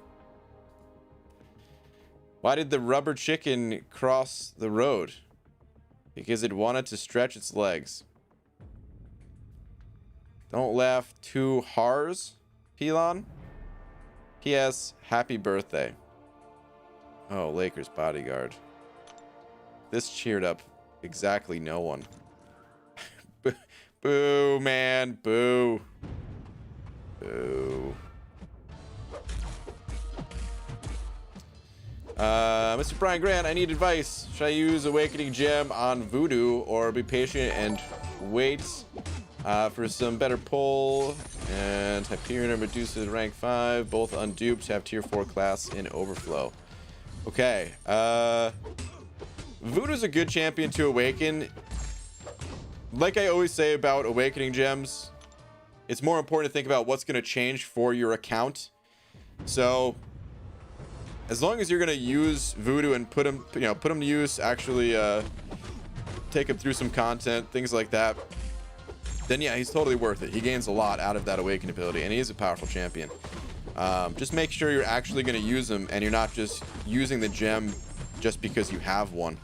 Why did the rubber chicken cross the road? Because it wanted to stretch its legs. Don't laugh too hard, Pelon. P.S. Happy birthday. Oh, Lakers Bodyguard. This cheered up exactly no one. Boo, man. Boo. Boo. Mr. Brian Grant, I need advice. Should I use Awakening Gem on Voodoo or be patient and wait for some better pull? And Hyperion and Medusa rank 5, both unduped, have tier 4 class in overflow. Okay. Voodoo's a good champion to awaken. Like I always say about awakening gems, it's more important to think about what's going to change for your account. So as long as you're going to use Voodoo and put him to use, actually take him through some content, things like that, then yeah, he's totally worth it. He gains a lot out of that awaken ability, and he is a powerful champion. Just make sure you're actually going to use him and you're not just using the gem just because you have one.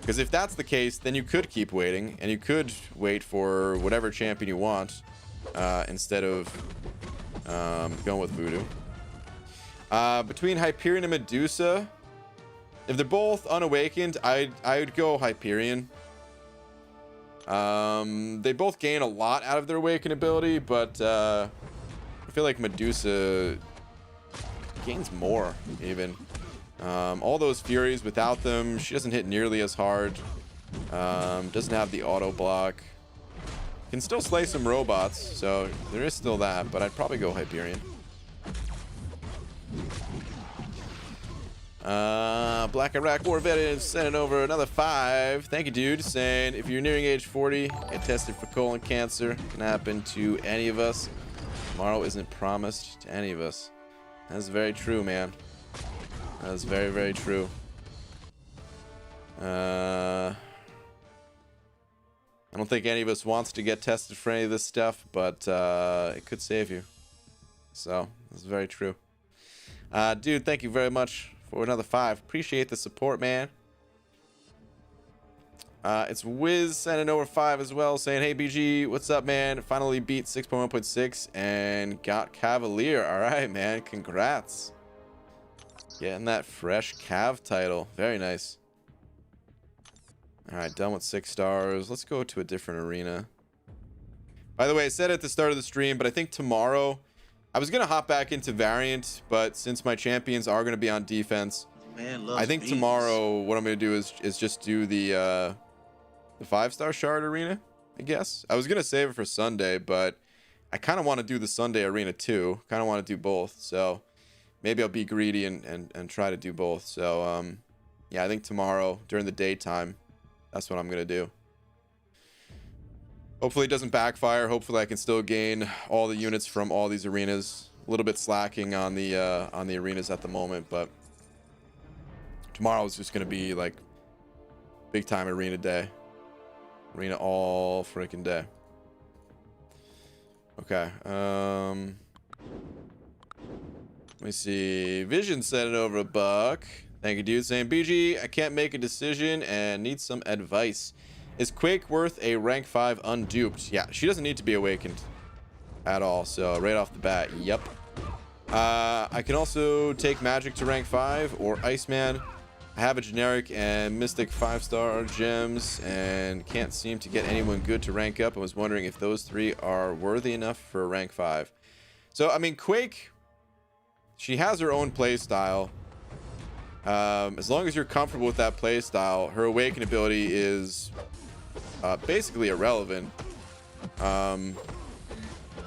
Because if that's the case, then you could keep waiting, and you could wait for whatever champion you want instead of going with Voodoo. Between Hyperion and Medusa, if they're both unawakened, I'd go Hyperion. They both gain a lot out of their awaken ability, but I feel like Medusa gains more even. All those Furies, without them, she doesn't hit nearly as hard. Doesn't have the auto block. Can still slay some robots, so there is still that, but I'd probably go Hyperion. Black Iraq War veteran sending over another 5. Thank you, dude. Saying if you're nearing age 40, get tested for colon cancer. Can happen to any of us. Tomorrow isn't promised to any of us. That's very true, man. That's very, very true. I don't think any of us wants to get tested for any of this stuff, but it could save you. So that's very true. Dude, thank you very much for another 5. Appreciate the support, man. It's Wiz sending over 5 as well, saying, hey BG, what's up, man? Finally beat 6.1.6 and got Cavalier. All right, man, congrats. Getting that fresh Cav title. Very nice. All right, done with 6 stars. Let's go to a different arena. By the way, I said at the start of the stream, but I think tomorrow I was gonna hop back into variant, but since my champions are gonna be on defense, I think beans. Tomorrow what I'm gonna do is just do the 5-star shard arena, I guess. I was gonna save it for Sunday, but I kind of want to do the Sunday arena too. Kind of want to do both, so maybe I'll be greedy and try to do both. So yeah, I think tomorrow during the daytime, that's what I'm gonna do. Hopefully it doesn't backfire. Hopefully I can still gain all the units from all these arenas. A little bit slacking on the arenas at the moment, but tomorrow is just gonna be like big time arena day. Arena all freaking day. Okay. Let me see. Vision sent it over $1. Thank you, dude. Saying, BG, I can't make a decision and need some advice. Is Quake worth a rank 5 unduped? Yeah, she doesn't need to be awakened at all. So right off the bat, yep. I can also take Magic to rank 5 or Iceman. I have a generic and mystic 5-star gems and can't seem to get anyone good to rank up. I was wondering if those 3 are worthy enough for rank 5. So, I mean, Quake, she has her own play style. As long as you're comfortable with that play style, her awaken ability is basically irrelevant.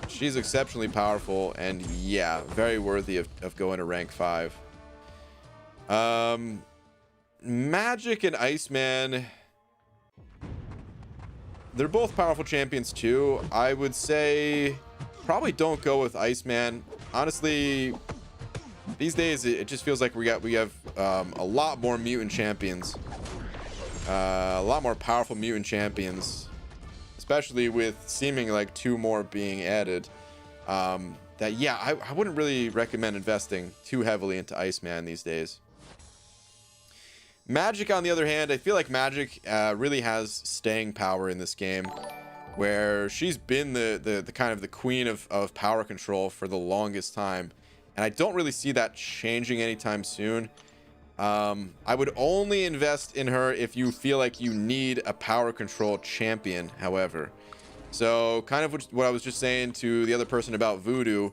She's exceptionally powerful and yeah, very worthy of going to rank 5. Magic and Iceman, they're both powerful champions too. I would say probably don't go with Iceman. Honestly, these days it just feels like we have a lot more mutant champions, a lot more powerful mutant champions, especially with seeming like 2 more being added. That yeah, I wouldn't really recommend investing too heavily into Iceman these days. Magic, on the other hand, I feel like Magic really has staying power in this game, where she's been the kind of the queen of power control for the longest time, and I don't really see that changing anytime soon. I would only invest in her if you feel like you need a power control champion, however. So kind of what I was just saying to the other person about Voodoo,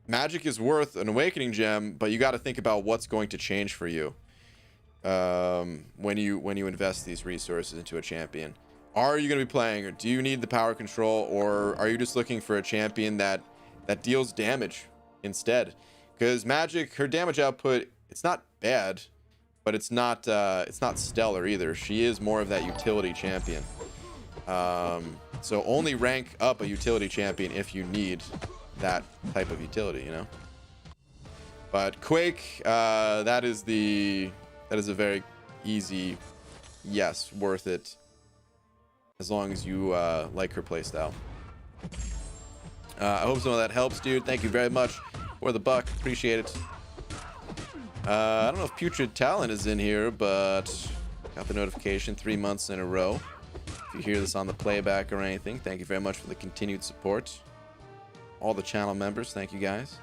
Magic is worth an awakening gem, but you got to think about what's going to change for you when you invest these resources into a champion. Are you going to be playing, or do you need the power control, or are you just looking for a champion that deals damage instead? because Magic, her damage output, it's not bad, but it's not stellar either. She is more of that utility champion. So only rank up a utility champion if you need that type of utility, you know. But Quake, that is a very easy yes, worth it, as long as you like her playstyle. I hope some of that helps, dude. Thank you very much for the buck. Appreciate it. I don't know if Putrid Talent is in here, but got the notification 3 months in a row. If you hear this on the playback or anything, thank you very much for the continued support. All the channel members, thank you guys.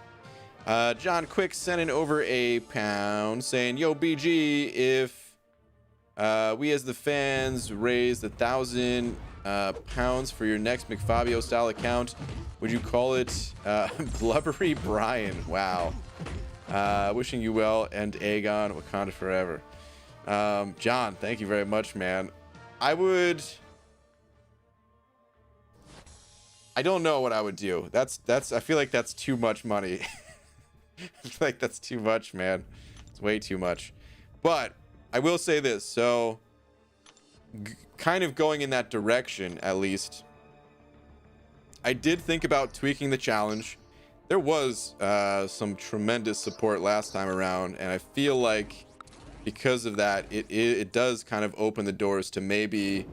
John Quick sending over a pound saying, yo, BG, if we as the fans raised 1,000 pounds for your next McFabio style account, would you call it Blubbery Brian? Wow. Wishing you well, and Aegon, Wakanda forever. John, thank you very much, man. I don't know what I would do. I feel like that's too much money. I feel like that's too much, man. It's way too much. But I will say this. So kind of going in that direction, at least, I did think about tweaking the challenge. There was some tremendous support last time around, and I feel like because of that, it does kind of open the doors to maybe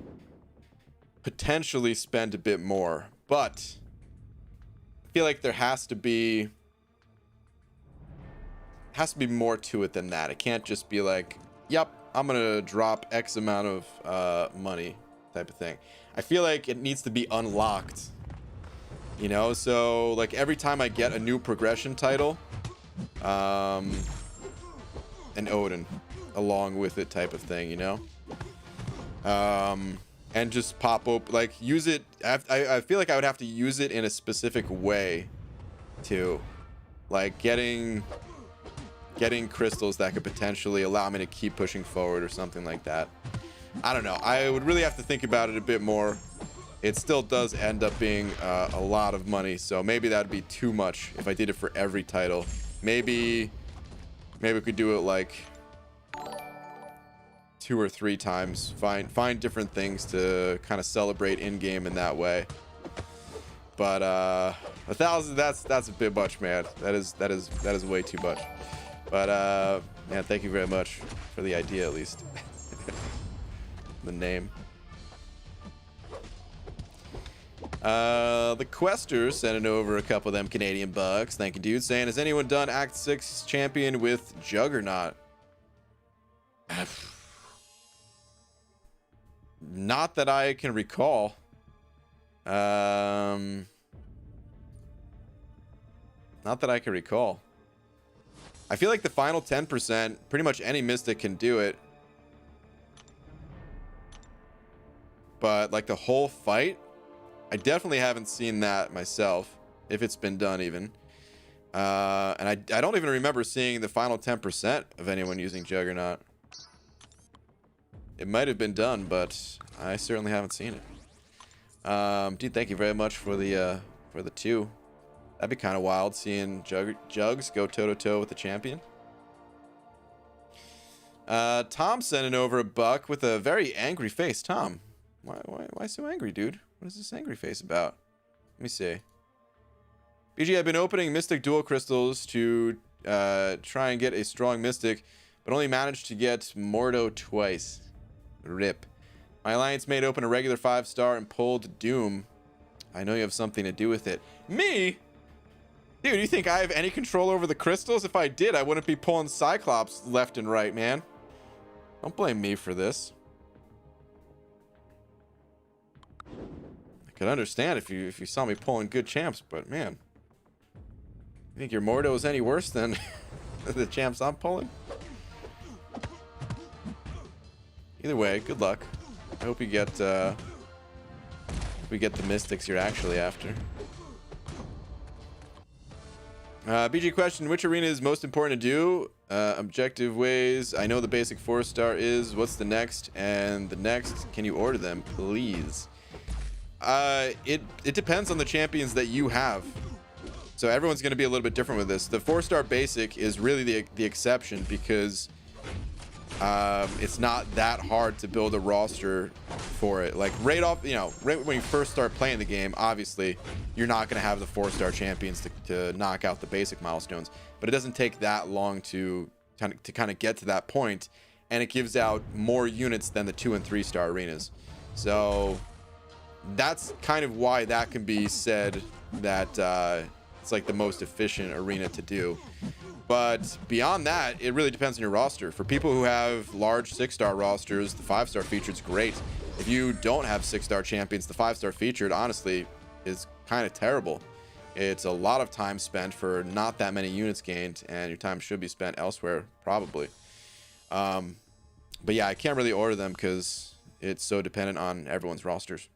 potentially spend a bit more. But I feel like there has to be more to it than that. It can't just be like, yep, I'm gonna drop X amount of money type of thing. I feel like it needs to be unlocked, you know. So like every time I get a new progression title, and Odin along with it type of thing, you know. And just pop up, like use it. I feel like I would have to use it in a specific way too, like getting crystals that could potentially allow me to keep pushing forward or something like that. I don't know. I would really have to think about it a bit more. It still does end up being a lot of money, so maybe that'd be too much if I did it for every title. Maybe we could do it like 2 or 3 times. Find different things to kind of celebrate in game in that way. But 1,000, that's a bit much, man. That is way too much. But yeah, thank you very much for the idea, at least. The name. The Quester sending over a couple of them Canadian bucks. Thank you, dude. Saying, has anyone done Act 6 champion with Juggernaut? Not that I can recall. Not that I can recall. I feel like the final 10%, pretty much any Mystic can do it. But like the whole fight, I definitely haven't seen that myself, if it's been done even. And I don't even remember seeing the final 10% of anyone using Juggernaut. It might have been done, but I certainly haven't seen it. Dude, thank you very much for the 2. That'd be kind of wild, seeing Jugs go toe-to-toe with the champion. Tom sending over a buck with a very angry face. Tom, why so angry, dude? What is this angry face about? Let me see. BG, I've been opening Mystic Dual Crystals to try and get a strong Mystic, but only managed to get Mordo twice. RIP. My alliance mate opened a regular 5-star and pulled Doom. I know you have something to do with it. Me? Dude, you think I have any control over the crystals? If I did, I wouldn't be pulling Cyclops left and right, man. Don't blame me for this. I could understand if you saw me pulling good champs, but man, you think your Mordo is any worse than the champs I'm pulling? Either way, good luck. I hope you get the Mystics you're actually after. BG question, which arena is most important to do? Objective ways. I know the basic 4-star is. What's the next? And the next, can you order them, please? It depends on the champions that you have. So everyone's going to be a little bit different with this. The 4-star basic is really the exception because it's not that hard to build a roster for it. Like right off, you know, right when you first start playing the game, obviously you're not going to have the 4-star champions to knock out the basic milestones, but it doesn't take that long to kind of get to that point, and it gives out more units than the 2 and 3-star arenas. So that's kind of why that can be said that it's like the most efficient arena to do. But beyond that, it really depends on your roster. For people who have large 6-star rosters, the 5-star featured is great. If you don't have 6-star champions, the 5-star featured honestly is kind of terrible. It's a lot of time spent for not that many units gained, and your time should be spent elsewhere probably. But yeah, I can't really order them because it's so dependent on everyone's rosters.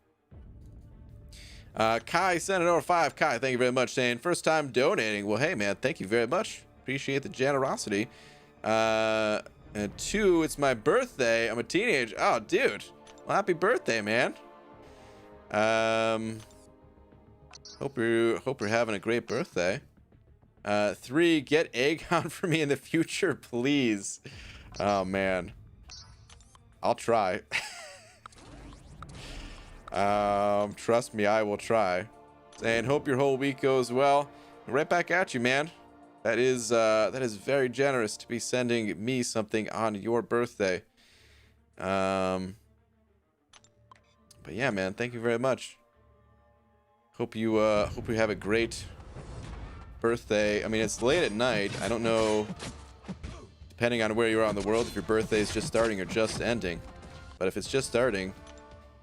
Kai sent it over 5. Kai, thank you very much, saying first time donating. Well, hey man, thank you very much. Appreciate the generosity. And 2, it's my birthday. I'm a teenager. Oh, dude. Well, happy birthday, man. Hope you're having a great birthday. 3, get Aegon for me in the future, please. Oh man. I'll try. Trust me, I will try. Saying hope your whole week goes well. Right back at you, man. That is very generous to be sending me something on your birthday. But yeah, man, thank you very much. Hope you have a great birthday. I mean, it's late at night. I don't know, depending on where you are in the world, if your birthday is just starting or just ending. But if it's just starting,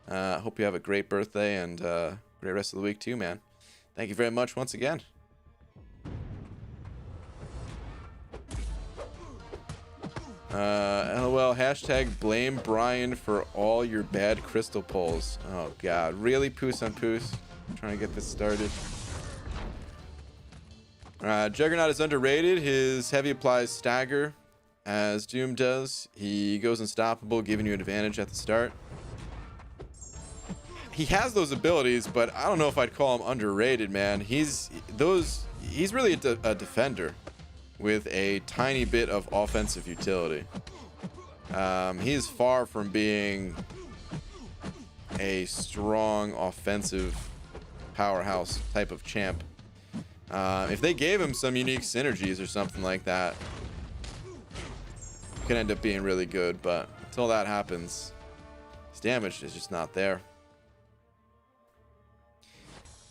hope you have a great birthday and great rest of the week too, man. Thank you very much once again. LOL, hashtag blame Brian for all your bad crystal pulls. Oh god, really? Poos on Poos? Trying to get this started. Juggernaut is underrated. His heavy applies stagger as Doom does. He goes unstoppable, giving you an advantage at the start. He has those abilities, but I don't know if I'd call him underrated, man. He's really a defender with a tiny bit of offensive utility. He's far from being a strong offensive powerhouse type of champ. If they gave him some unique synergies or something like that, it could end up being really good, but until that happens, his damage is just not there.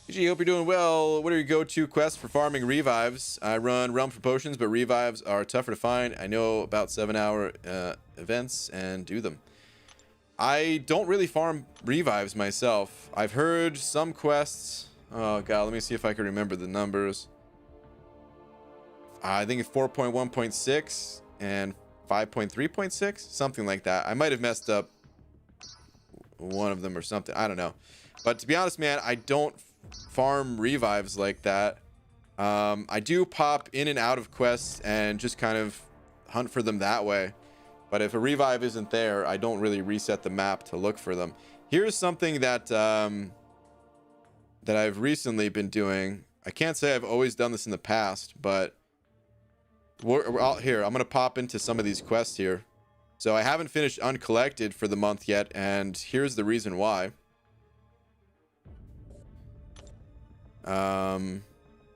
PG, hope you're doing well. What are your go-to quests for farming revives? I run Realm for potions, but revives are tougher to find. I know about 7-hour events and do them. I don't really farm revives myself. I've heard some quests. Oh god, let me see if I can remember the numbers. I think it's 4.1.6 and 5.3.6, something like that. I might have messed up one of them or something. I don't know. But to be honest, man, I don't farm revives like that. I do pop in and out of quests and just kind of hunt for them that way. But if a revive isn't there, I don't really reset the map to look for them. Here's something that that I've recently been doing. I can't say I've always done this in the past, but we're out here. I'm gonna pop into some of these quests here. So I haven't finished Uncollected for the month yet, and here's the reason why.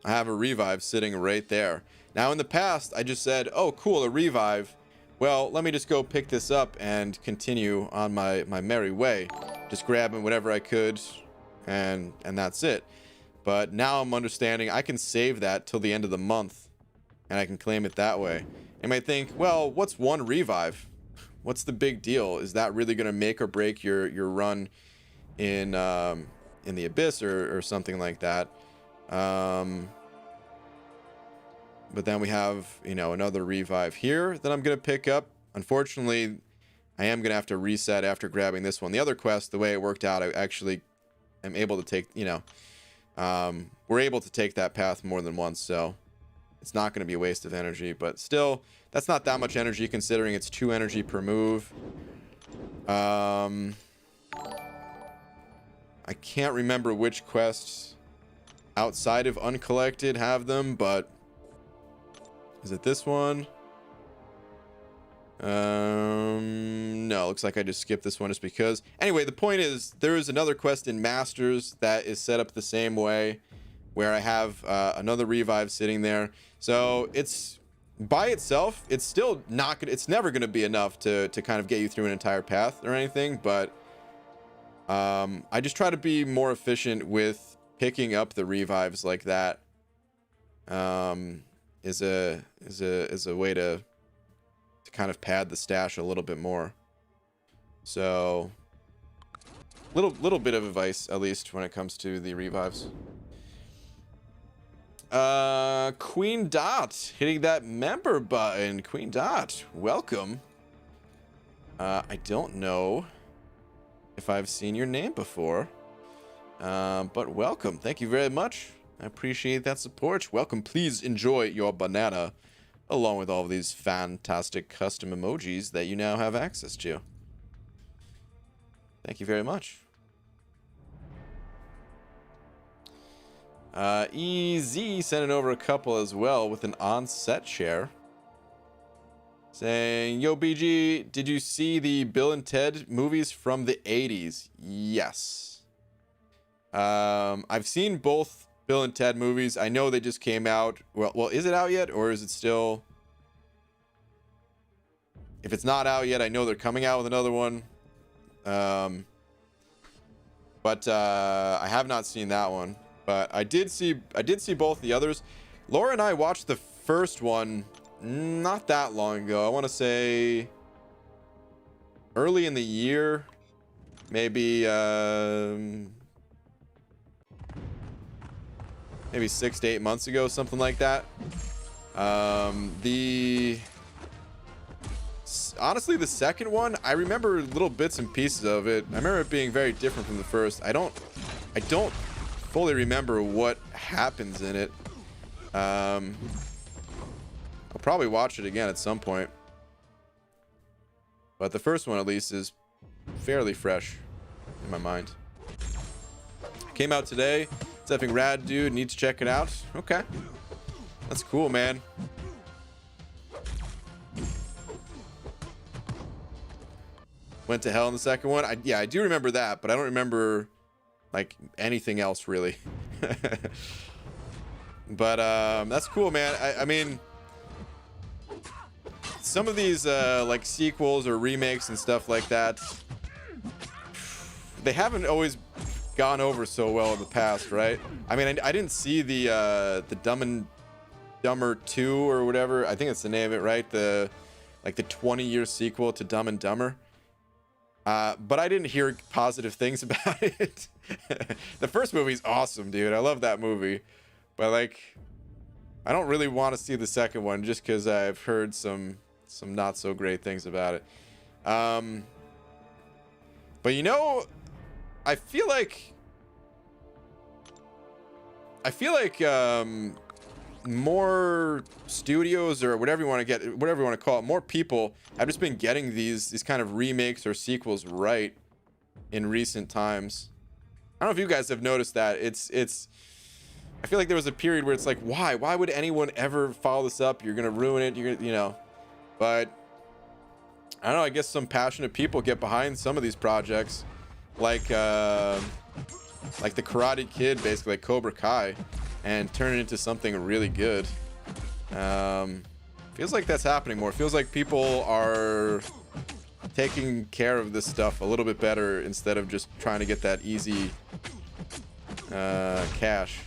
I have a revive sitting right there. Now in the past, I just said, oh cool, a revive. Well, let me just go pick this up and continue on my merry way. Just grabbing whatever I could, and that's it. But now I'm understanding I can save that till the end of the month, and I can claim it that way. You might think, well, what's one revive? What's the big deal? Is that really going to make or break your run in the Abyss or something like that? But then we have, you know, another revive here that I'm going to pick up. Unfortunately, I am going to have to reset after grabbing this one. The other quest, the way it worked out, I actually am able to take, you know, we're able to take that path more than once, so it's not going to be a waste of energy. But still, that's not that much energy considering it's 2 energy per move. I can't remember which quests outside of uncollected have them, but is it this one? No, looks like I just skipped this one just because. Anyway, the point is there is another quest in Masters that is set up the same way, where I have another revive sitting there. So it's by itself, it's still not gonna, it's never gonna be enough to kind of get you through an entire path or anything, but I just try to be more efficient with picking up the revives like that. Is a way to kind of pad the stash a little bit more. So little bit of advice, at least when it comes to the revives. Queen Dot hitting that member button. Queen Dot, welcome. I don't know if I've seen your name before, but welcome. Thank you very much. I appreciate that support. Welcome. Please enjoy your banana along with all of these fantastic custom emojis that you now have access to. Thank you very much. EZ sending over a couple as well with an on-set share. Saying, yo, BG, did you see the Bill and Ted movies from the 80s? Yes. I've seen both Bill and Ted movies. I know they just came out. Well, is it out yet, or is it still? If it's not out yet, I know they're coming out with another one. But I have not seen that one. But I did see both the others. Laura and I watched the first one not that long ago. I want to say early in the year, maybe 6 to 8 months ago, something like that. Honestly, the second one, I remember little bits and pieces of it. I remember it being very different from the first. I don't fully remember what happens in it. I'll probably watch it again at some point. But the first one, at least, is fairly fresh in my mind. Came out today. It's effing rad, dude. Need to check it out. Okay. That's cool, man. Went to hell in the second one. Yeah, I do remember that, but I don't remember like anything else really. But that's cool, man. I mean, some of these like sequels or remakes and stuff like that, they haven't always gone over so well in the past, right? I mean, I didn't see the Dumb and Dumber 2 or whatever. I think it's the name of it, right? The 20-year sequel to Dumb and Dumber. But I didn't hear positive things about it. The first movie's awesome, dude. I love that movie. But like, I don't really want to see the second one just because I've heard some not so great things about it. But you know, I feel like more studios or whatever you want to call it, more people have just been getting these kind of remakes or sequels right in recent times. I don't know if you guys have noticed that. It's I feel like there was a period where it's like, why would anyone ever follow this up? You're gonna ruin it. You're gonna, you know. But I don't know, I guess some passionate people get behind some of these projects, like the Karate Kid, basically, like Cobra Kai, and turn it into something really good. Feels like that's happening more. Feels like people are taking care of this stuff a little bit better instead of just trying to get that easy cash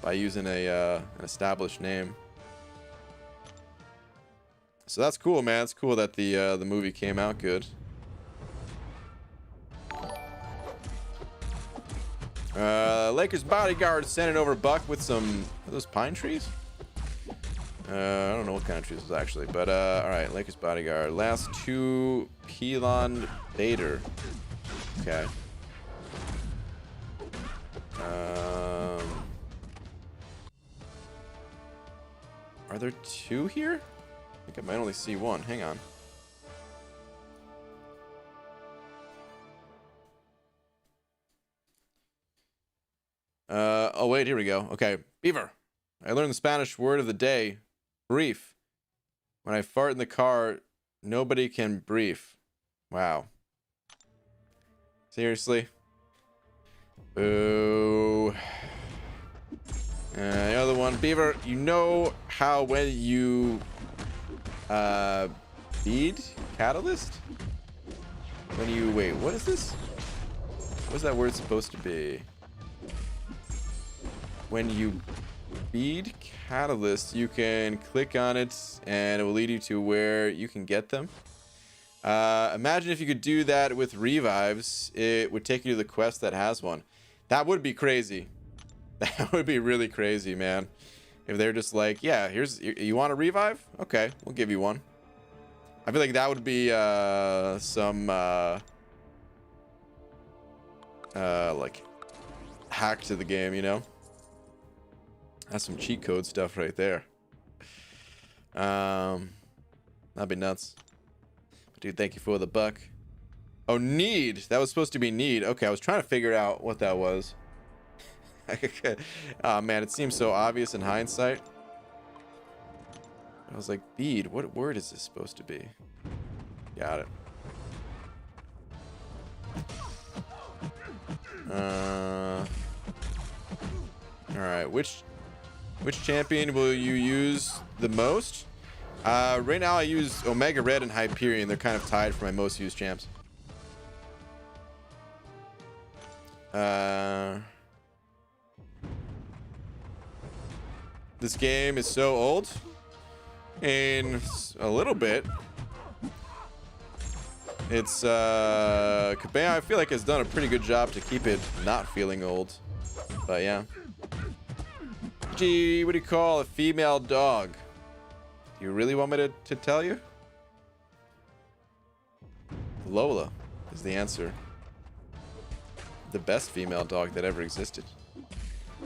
by using an established name. So that's cool, man. It's cool that the movie came out good. Lakers bodyguard sending over Buck with some, are those pine trees? I don't know what kind of trees it was actually, but all right, Lakers bodyguard. Last two, Keelan Bader. Okay. Are there two here? I think I might only see one. Hang on. Oh wait, here we go. Okay, beaver. I learned the Spanish word of the day, brief. When I fart in the car, nobody can brief. Wow. Seriously? Boo. The other one, beaver. You know how when you feed catalyst? When you wait, what is this? What's that word supposed to be? When you feed catalyst, you can click on it and it will lead you to where you can get them. Imagine if you could do that with revives. It would take you to the quest that has one. That would be crazy. That would be really crazy, man. If they're just like, yeah, here's, you want a revive? Okay, we'll give you one. I feel like that would be some like hack to the game, you know? That's some cheat code stuff right there. That'd be nuts. But dude, thank you for the buck. Oh, need. That was supposed to be need. Okay, I was trying to figure out what that was. Oh man, it seems so obvious in hindsight. I was like, bead. What word is this supposed to be? Got it. All right, which champion will you use the most? Right now I use Omega Red and Hyperion. They're kind of tied for my most used champs. This game is so old. In a little bit. It's Cabana, I feel like, has done a pretty good job to keep it not feeling old. But yeah. Gee, what do you call a female dog? Do you really want me to tell you? Lola is the answer. The best female dog that ever existed.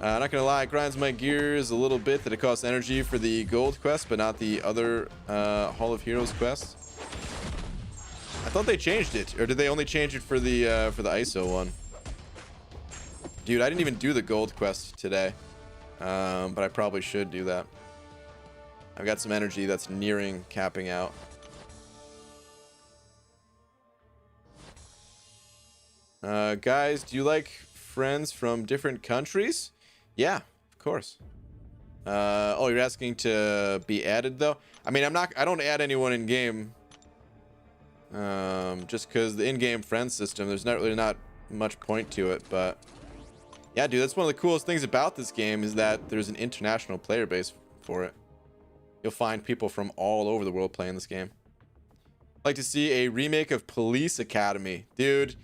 Not gonna lie, it grinds my gears a little bit that it costs energy for the gold quest, but not the other Hall of Heroes quests. I thought they changed it, or did they only change it for the ISO one? Dude, I didn't even do the gold quest today, but I probably should do that. I've got some energy that's nearing capping out. Guys, do you like friends from different countries? Yeah, of course. Oh, you're asking to be added though? I mean, I don't add anyone in game. Just because the in-game friend system, there's not much point to it, but yeah, dude, that's one of the coolest things about this game is that there's an international player base for it. You'll find people from all over the world playing this game. I'd like to see a remake of Police Academy. Dude,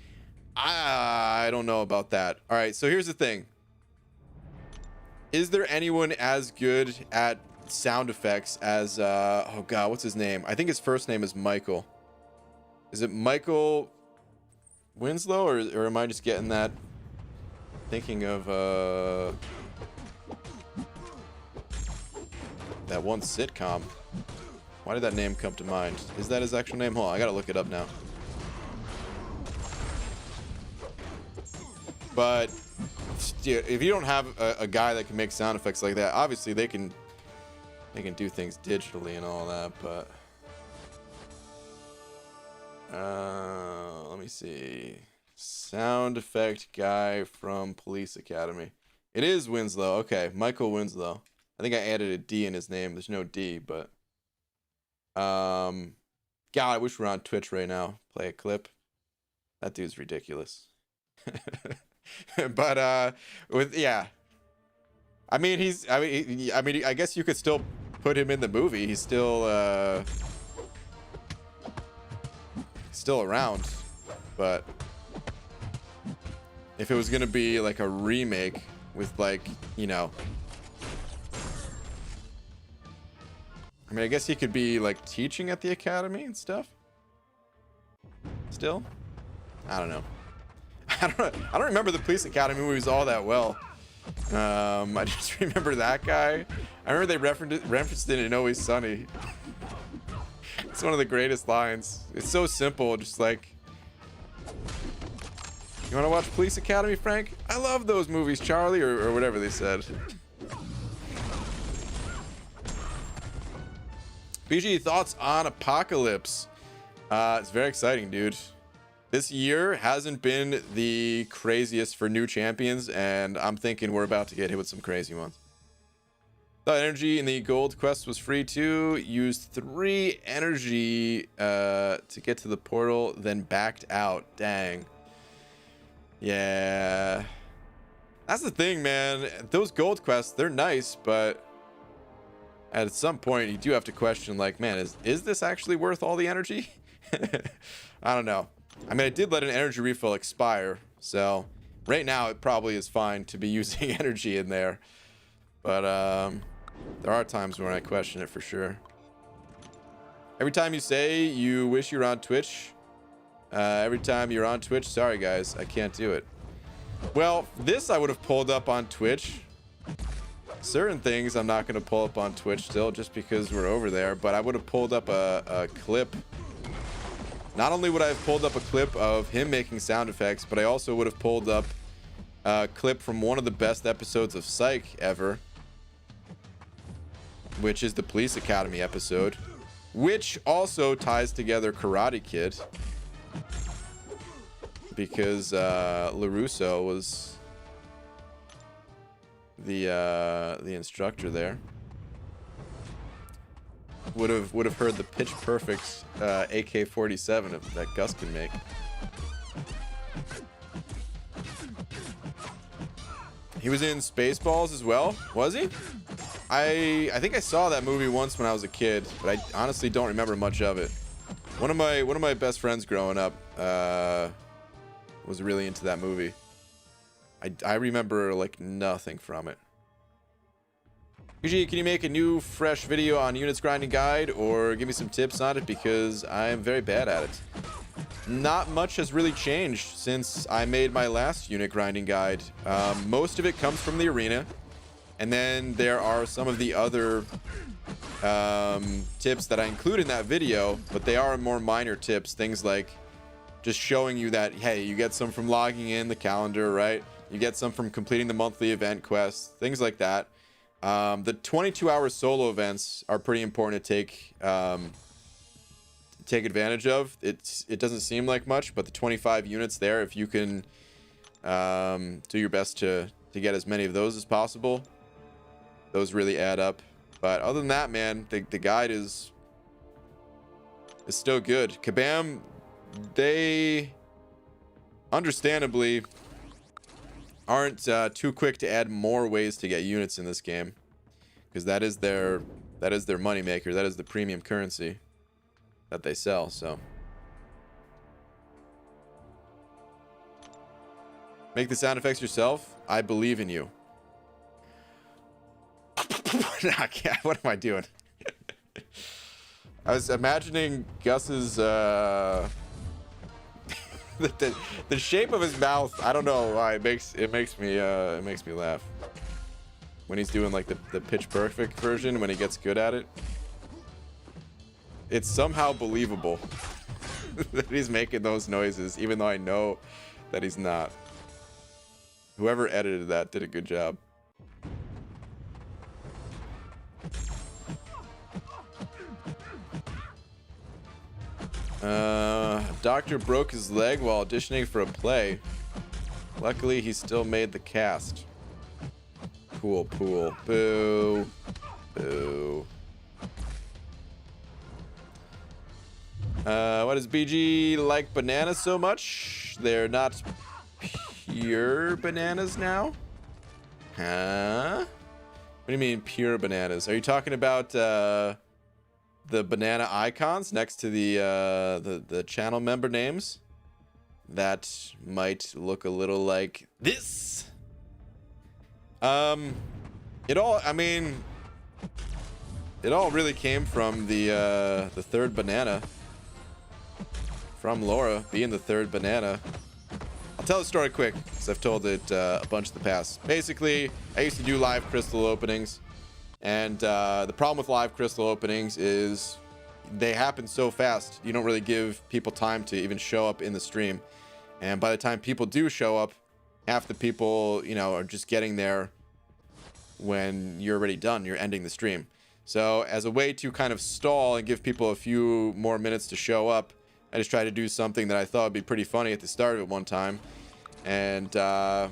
I don't know about that. All right, so here's the thing. Is there anyone as good at sound effects as, oh God, what's his name? I think his first name is Michael. Is it Michael Winslow, or am I just getting that thinking of that one sitcom? Why did that name come to mind? Is that his actual name? Hold on, I gotta look it up now. But if you don't have a guy that can make sound effects like that, obviously they can do things digitally and all that, but let me see. Sound effect guy from Police Academy. It is Winslow. Okay, Michael Winslow. I think I added a D in his name. There's no D, but God, I wish we were on Twitch right now. Play a clip. That dude's ridiculous. But yeah, I mean I guess you could still put him in the movie. He's still around, but if it was gonna be like a remake with, like, you know, I mean, I guess he could be like teaching at the academy and stuff still. I don't know. I don't remember the Police Academy movies all that well. I just remember that guy. I remember they referenced it in Always Sunny. It's one of the greatest lines. It's so simple, just like, You want to watch Police Academy, Frank? I love those movies, Charlie, or whatever they said. BG, thoughts on Apocalypse? It's very exciting, dude. This year hasn't been the craziest for new champions, and I'm thinking we're about to get hit with some crazy ones. Thought energy in the gold quest was free too. Used 3 energy to get to the portal, then backed out. Dang. Yeah. That's the thing, man. Those gold quests, they're nice, but at some point you do have to question, like, man, is this actually worth all the energy? I don't know. I mean, I did let an energy refill expire, so right now it probably is fine to be using energy in there. But there are times when I question it for sure. Every time you say you wish you were on Twitch, every time you're on Twitch, sorry guys, I can't do it. Well, this I would have pulled up on Twitch. Certain things I'm not going to pull up on Twitch still just because we're over there, but I would have pulled up a clip. Not only would I have pulled up a clip of him making sound effects, but I also would have pulled up a clip from one of the best episodes of Psych ever, which is the Police Academy episode, which also ties together Karate Kid, because LaRusso was the instructor there. Would have heard the pitch perfect AK-47 that Gus can make. He was in Spaceballs as well, was he? I think I saw that movie once when I was a kid, but I honestly don't remember much of it. One of my best friends growing up was really into that movie. I remember like nothing from it. UG, can you make a new fresh video on units grinding guide or give me some tips on it, because I am very bad at it. Not much has really changed since I made my last unit grinding guide. Most of it comes from the arena, and then there are some of the other tips that I include in that video, but they are more minor tips. Things like just showing you that, hey, you get some from logging in the calendar, right? You get some from completing the monthly event quests, things like that. The 22-hour solo events are pretty important to take advantage of. It doesn't seem like much, but the 25 units there, if you can do your best to get as many of those as possible, those really add up. But other than that, man, the guide is still good. Kabam, they understandably aren't too quick to add more ways to get units in this game, because that is their money maker. That is the premium currency that they sell. So make the sound effects yourself. I believe in you. What am I doing? I was imagining Gus's the shape of his mouth. I don't know why it makes me laugh when he's doing like the pitch perfect version, when he gets good at it. It's somehow believable that he's making those noises, even though I know that he's not. Whoever edited that did a good job. Doctor broke his leg while auditioning for a play. Luckily, he still made the cast. Pool. Boo. Boo. Why does BG like bananas so much? They're not pure bananas now? Huh? What do you mean pure bananas? Are you talking about the banana icons next to the channel member names that might look a little like this? It all really came from the third banana, from Laura being the third banana. I'll tell the story quick because I've told it a bunch in the past. Basically, I used to do live crystal openings, and the problem with live crystal openings is they happen so fast. You don't really give people time to even show up in the stream. And by the time people do show up, half the people, you know, are just getting there when you're already done. You're ending the stream. So as a way to kind of stall and give people a few more minutes to show up, I just tried to do something that I thought would be pretty funny at the start of it one time. And I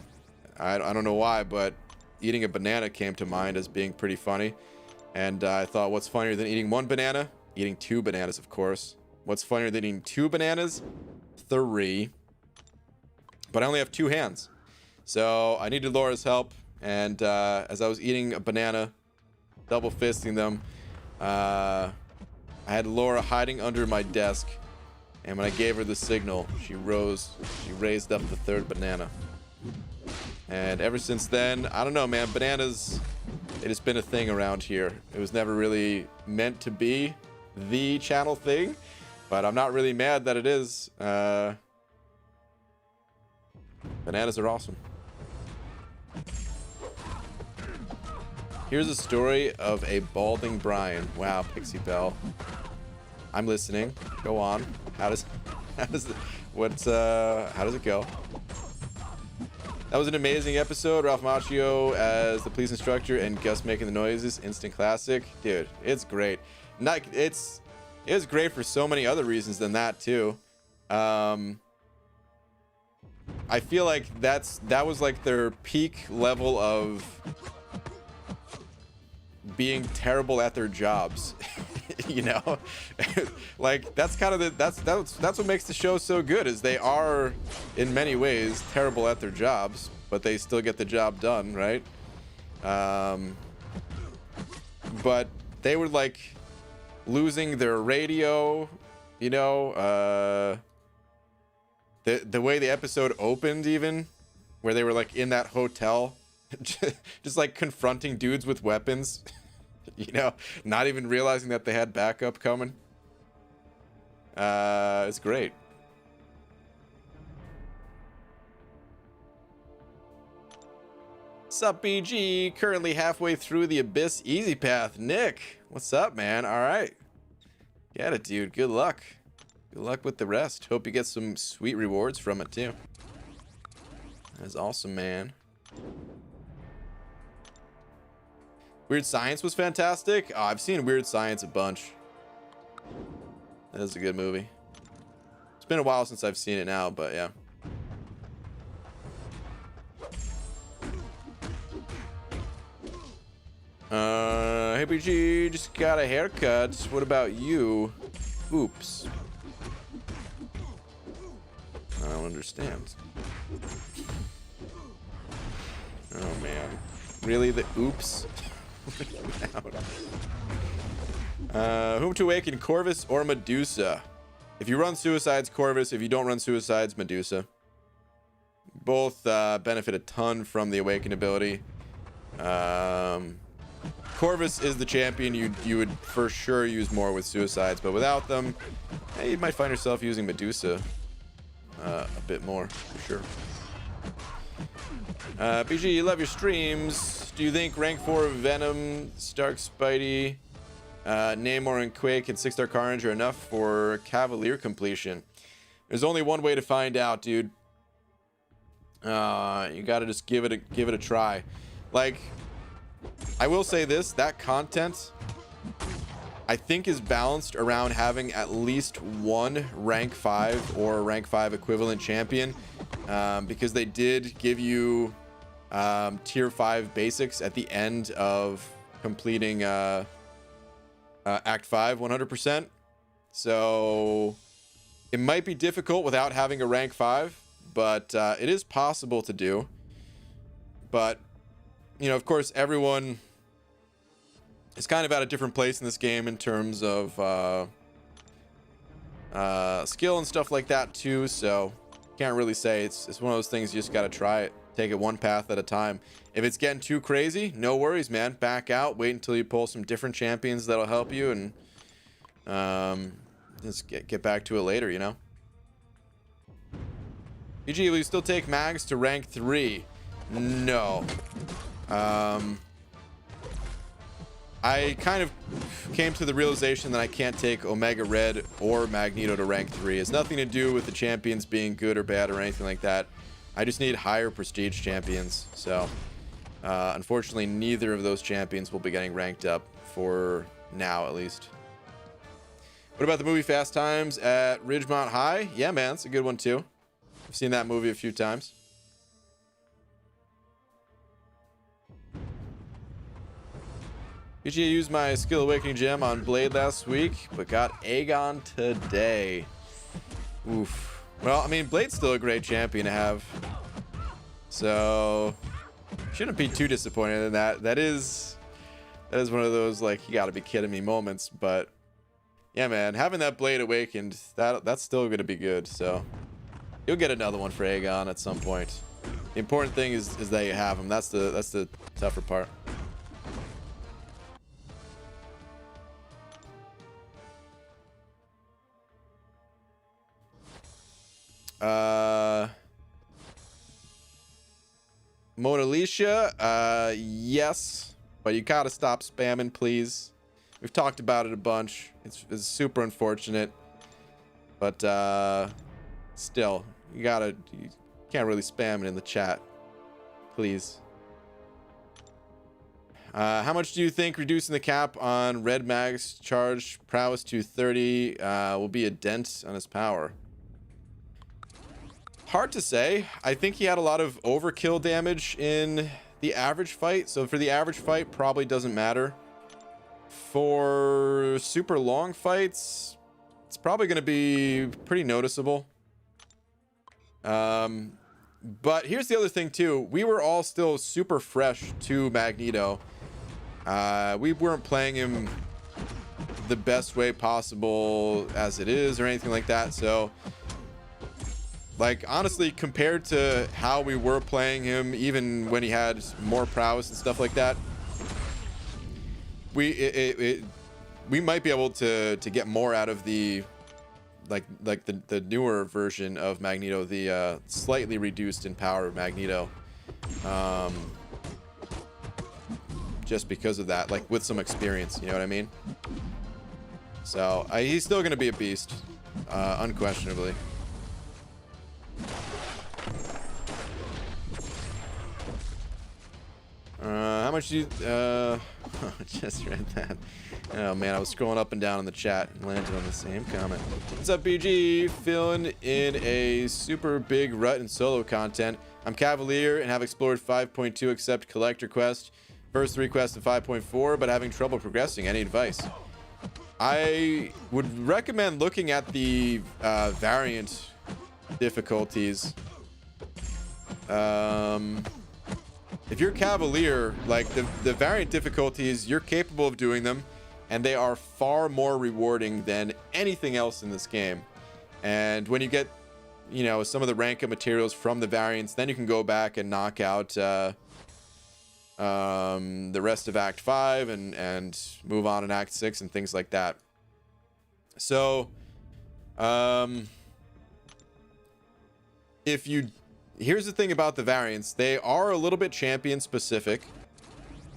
don't know why, but eating a banana came to mind as being pretty funny. And I thought, what's funnier than eating one banana? Eating two bananas, of course. What's funnier than eating two bananas? 3. But I only have 2 hands. So I needed Laura's help. And as I was eating a banana, double fisting them, I had Laura hiding under my desk. And when I gave her the signal, she raised up the 3rd banana. And ever since then, I don't know, man, bananas, it has been a thing around here. It was never really meant to be the channel thing, but I'm not really mad that it is. Bananas are awesome. Here's a story of a balding Brian. Wow, Pixie Bell. I'm listening. Go on. How does it go? That was an amazing episode. Ralph Macchio as the police instructor and Gus making the noises. Instant classic. Dude, it's great. It's great for so many other reasons than that too. I feel like that was like their peak level of being terrible at their jobs. You know, like that's kind of that's what makes the show so good, is they are in many ways terrible at their jobs, but they still get the job done, right? But they were like losing their radio, you know, the way the episode opened, even where they were like in that hotel just like confronting dudes with weapons. You know, not even realizing that they had backup coming. It's great. Sup, BG? Currently halfway through the Abyss Easy Path. Nick, what's up, man? All right. Get it, dude. Good luck. Good luck with the rest. Hope you get some sweet rewards from it, too. That's awesome, man. Weird Science was fantastic. Oh, I've seen Weird Science a bunch. That is a good movie. It's been a while since I've seen it now, but yeah. Hey BG, just got a haircut. What about you? Oops. I don't understand. Oh man. Really, the oops? Whom to awaken, Corvus or Medusa? If you run Suicides, Corvus. If you don't run Suicides, Medusa. Both benefit a ton from the awaken ability. Corvus is the champion you would for sure use more with Suicides, but without them, hey, you might find yourself using Medusa a bit more, for sure. BG, you love your streams. Do you think rank 4 Venom, Stark, Spidey, Namor, and Quake, and 6-star Carnage are enough for Cavalier completion? There's only one way to find out, dude. You gotta just give it a try. Like, I will say this: that content, I think, is balanced around having at least one rank 5 or rank 5 equivalent champion, because they did give you tier 5 basics at the end of completing Act 5 100%. So it might be difficult without having a rank 5, but it is possible to do. But, you know, of course, everyone is kind of at a different place in this game in terms of skill and stuff like that too. So can't really say. It's one of those things you just got to try it. Take it one path at a time. If it's getting too crazy, no worries, man. Back out. Wait until you pull some different champions that'll help you, and just get back to it later, you know? BG, will you still take mags to rank 3? No. I kind of came to the realization that I can't take Omega Red or Magneto to rank 3. It has nothing to do with the champions being good or bad or anything like that. I just need higher prestige champions. So unfortunately, neither of those champions will be getting ranked up for now, at least. What about the movie Fast Times at Ridgemont High? Yeah, man, it's a good one too. I've seen that movie a few times. PGA used my Skill Awakening gem on Blade last week, but got Aegon today. Oof. Well, I mean, Blade's still a great champion to have. So, shouldn't be too disappointed in that. That is one of those, like, you gotta be kidding me moments. But, yeah, man, having that Blade awakened, that's still gonna be good. So, you'll get another one for Aegon at some point. The important thing is that you have him. That's the tougher part. Mona Lisa, yes, but you gotta stop spamming, please. We've talked about it a bunch. It's super unfortunate, but still, you can't really spam it in the chat, please. How much do you think reducing the cap on Red Mag's charge prowess to 30 will be a dent on his power? Hard to say. I think he had a lot of overkill damage in the average fight, so for the average fight probably doesn't matter. For super long fights, it's probably going to be pretty noticeable. But here's the other thing too. We were all still super fresh to Magneto. We weren't playing him the best way possible as it is or anything like that, so like, honestly, compared to how we were playing him, even when he had more prowess and stuff like that, we might be able to get more out of the the newer version of Magneto, the slightly reduced in power Magneto, just because of that, like with some experience, you know what I mean? So he's still gonna be a beast, unquestionably. How much do you just read that? Oh man, I was scrolling up and down in the chat and landed on the same comment. What's up, BG? Filling in a super big rut in solo content. I'm Cavalier and have explored 5.2 except collector quest, first 3 quests of 5.4, but having trouble progressing. Any advice? I would recommend looking at the variant difficulties. If you're Cavalier, like the variant difficulties, you're capable of doing them, and they are far more rewarding than anything else in this game. And when you get, you know, some of the rank up materials from the variants, then you can go back and knock out the rest of Act 5 and move on in Act 6 and things like that. So, here's the thing about the variants. They are a little bit champion specific.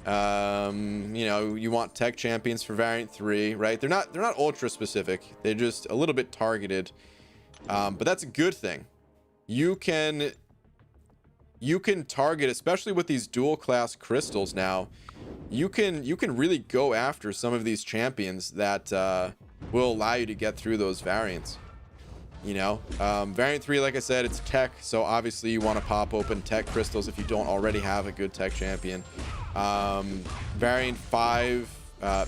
You know, you want tech champions for variant 3, right? They're not ultra specific. They're just a little bit targeted. But that's a good thing. You can target, especially with these dual class crystals now, you can really go after some of these champions that will allow you to get through those variants. You know, variant 3, like I said, it's tech, so obviously you want to pop open tech crystals if you don't already have a good tech champion. Variant 5,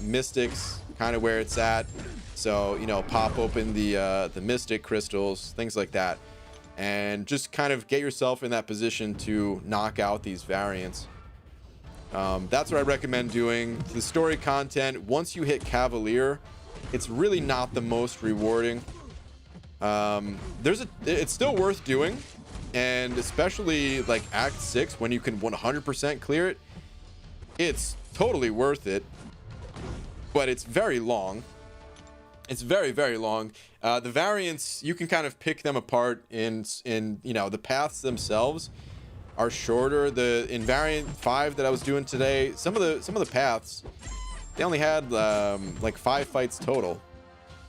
mystics, kind of where it's at, so you know, pop open the mystic crystals, things like that, and just kind of get yourself in that position to knock out these variants. That's what I recommend doing. The story content, once you hit Cavalier, it's really not the most rewarding. It's still worth doing, and especially like Act 6, when you can 100% clear it, it's totally worth it, but it's very long. It's very, very long. The variants, you can kind of pick them apart in you know, the paths themselves are shorter. In variant 5 that I was doing today, some of the paths, they only had like 5 fights total.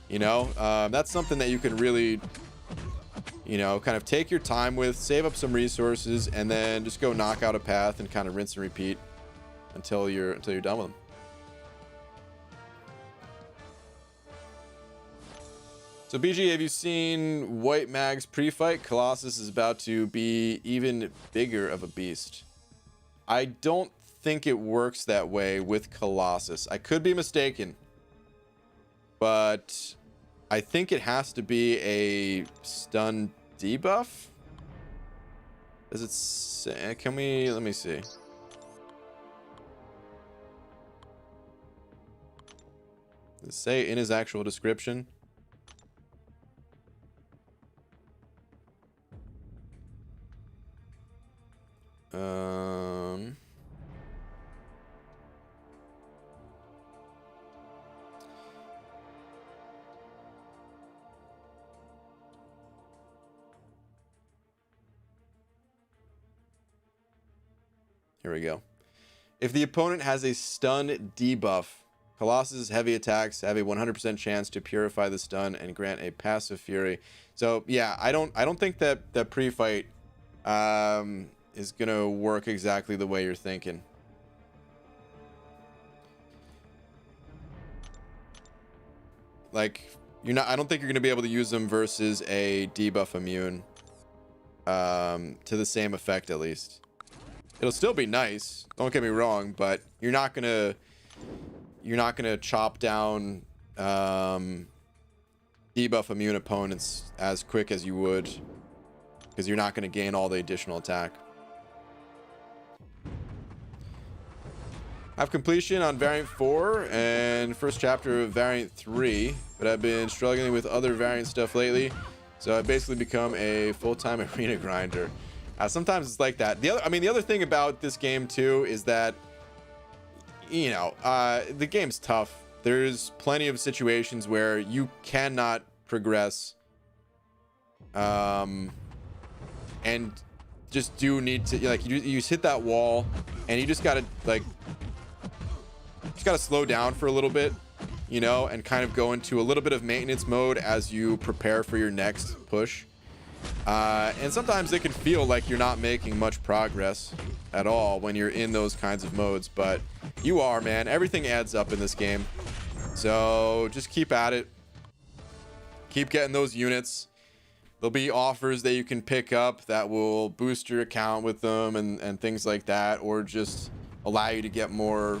You know, that's something that you can really, you know, kind of take your time with, save up some resources, and then just go knock out a path and kind of rinse and repeat until you're done with them. So BG, have you seen White Mag's pre-fight? Colossus is about to be even bigger of a beast. I don't think it works that way with Colossus. I could be mistaken, but I think it has to be a stun debuff. Does it say, can we, let me see. Does it say in his actual description? Here we go. If the opponent has a stun debuff, Colossus' heavy attacks have a 100% chance to purify the stun and grant a passive fury. So yeah, I don't think that pre-fight is gonna work exactly the way you're thinking. Like, I don't think you're gonna be able to use them versus a debuff immune to the same effect, at least. It'll still be nice, don't get me wrong, but you're not gonna chop down debuff immune opponents as quick as you would, because you're not going to gain all the additional attack. I have completion on variant 4 and first chapter of variant 3, but I've been struggling with other variant stuff lately, so I've basically become a full-time arena grinder. Sometimes it's like that. The other thing about this game too is that, you know, the game's tough. There's plenty of situations where you cannot progress, and just do need to, like, you just hit that wall, and you just gotta slow down for a little bit, you know, and kind of go into a little bit of maintenance mode as you prepare for your next push. And sometimes it can feel like you're not making much progress at all when you're in those kinds of modes, but you are, man. Everything adds up in this game, so just keep at it, keep getting those units. There'll be offers that you can pick up that will boost your account with them and things like that, or just allow you to get more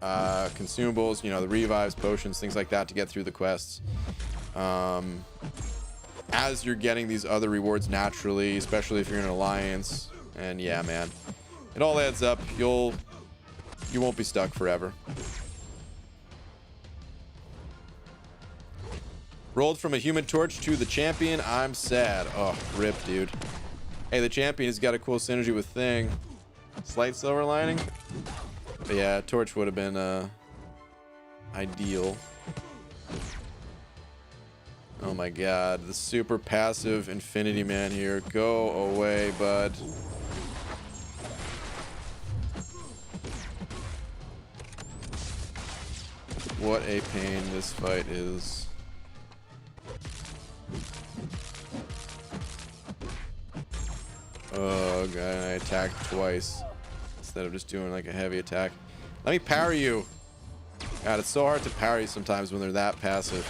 consumables, you know, the revives, potions, things like that, to get through the quests as you're getting these other rewards naturally, especially if you're in an alliance. And yeah, man, it all adds up. You won't be stuck forever. Rolled from a human torch to the champion. I'm sad. Oh, rip, dude. Hey, the champion has got a cool synergy with Thing. Slight silver lining. But yeah, torch would have been ideal. Oh my god, the super passive Infinity Man here. Go away, bud. What a pain this fight is. Oh god, I attacked twice instead of just doing like a heavy attack. Let me parry you. God, it's so hard to parry sometimes when they're that passive.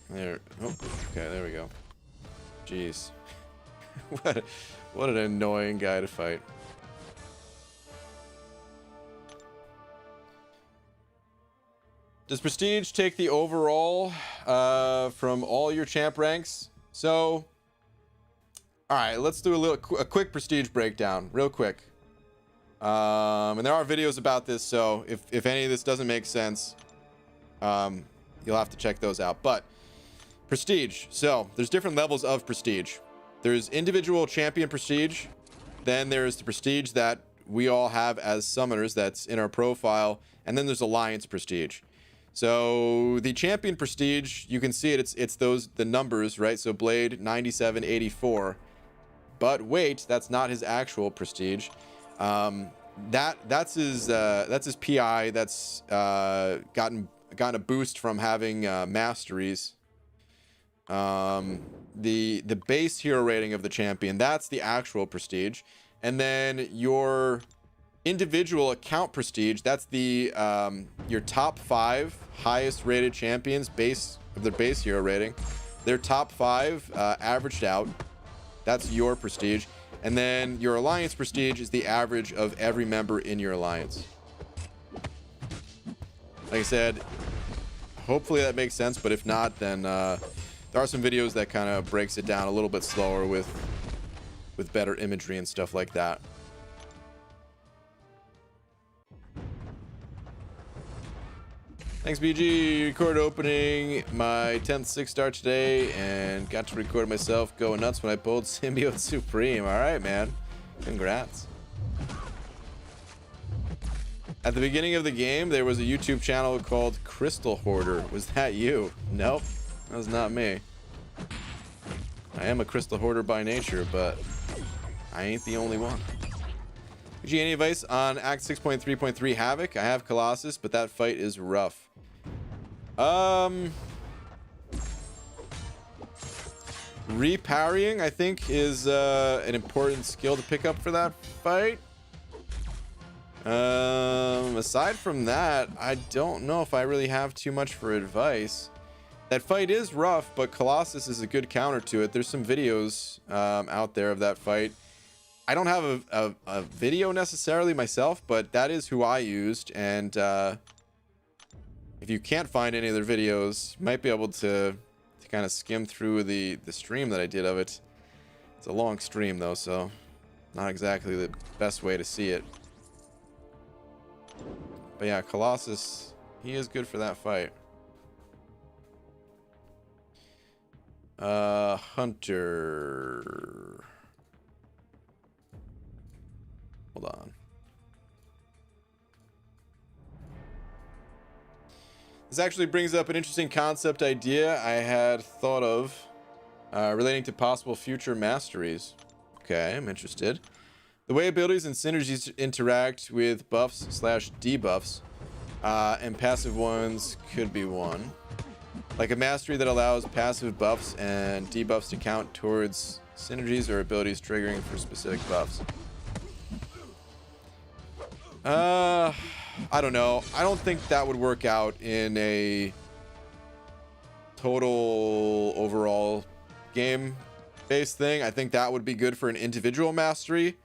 There. Oh, okay, there we go. Jeez. What an annoying guy to fight. Does Prestige take the overall from all your champ ranks? So, all right, let's do a quick Prestige breakdown, real quick. And there are videos about this, so if any of this doesn't make sense, you'll have to check those out. But Prestige. So there's different levels of Prestige. There's individual champion Prestige. Then there's the Prestige that we all have as summoners that's in our profile. And then there's Alliance Prestige. So the champion Prestige, you can see it. It's the numbers, right? So Blade 9784. But wait, that's not his actual prestige. That's his PI. That's gotten a boost from having masteries. The base hero rating of the champion, that's the actual prestige. And then your individual account prestige, that's the your top 5 highest rated champions base of their base hero rating. Their top 5 averaged out, that's your prestige. And then your alliance prestige is the average of every member in your alliance. Like I said, hopefully that makes sense, but if not, then there are some videos that kind of breaks it down a little bit slower with better imagery and stuff like that. Thanks, BG. Recorded opening my 10th 6-star today and got to record myself going nuts when I pulled Symbiote Supreme. All right, man. Congrats. At the beginning of the game, there was a YouTube channel called Crystal Hoarder. Was that you? Nope. That was not me. I am a Crystal Hoarder by nature, but I ain't the only one. BG, any advice on Act 6.3.3 Havoc? I have Colossus, but that fight is rough. Reparrying, I think, is an important skill to pick up for that fight. Aside from that, I don't know if I really have too much for advice. That fight is rough, but Colossus is a good counter to it. There's some videos out there of that fight. I don't have a video necessarily myself, but that is who I used. And if you can't find any of their videos, you might be able to kind of skim through the stream that I did of it. It's a long stream though, so not exactly the best way to see it. But yeah, Colossus, he is good for that fight. Hunter. Hold on. This actually brings up an interesting concept idea I had thought of relating to possible future masteries. Okay, I'm interested. The way abilities and synergies interact with buffs / debuffs and passive ones could be one. Like a mastery that allows passive buffs and debuffs to count towards synergies or abilities triggering for specific buffs. I don't know. I don't think that would work out in a total overall game based thing. I think that would be good for an individual mastery.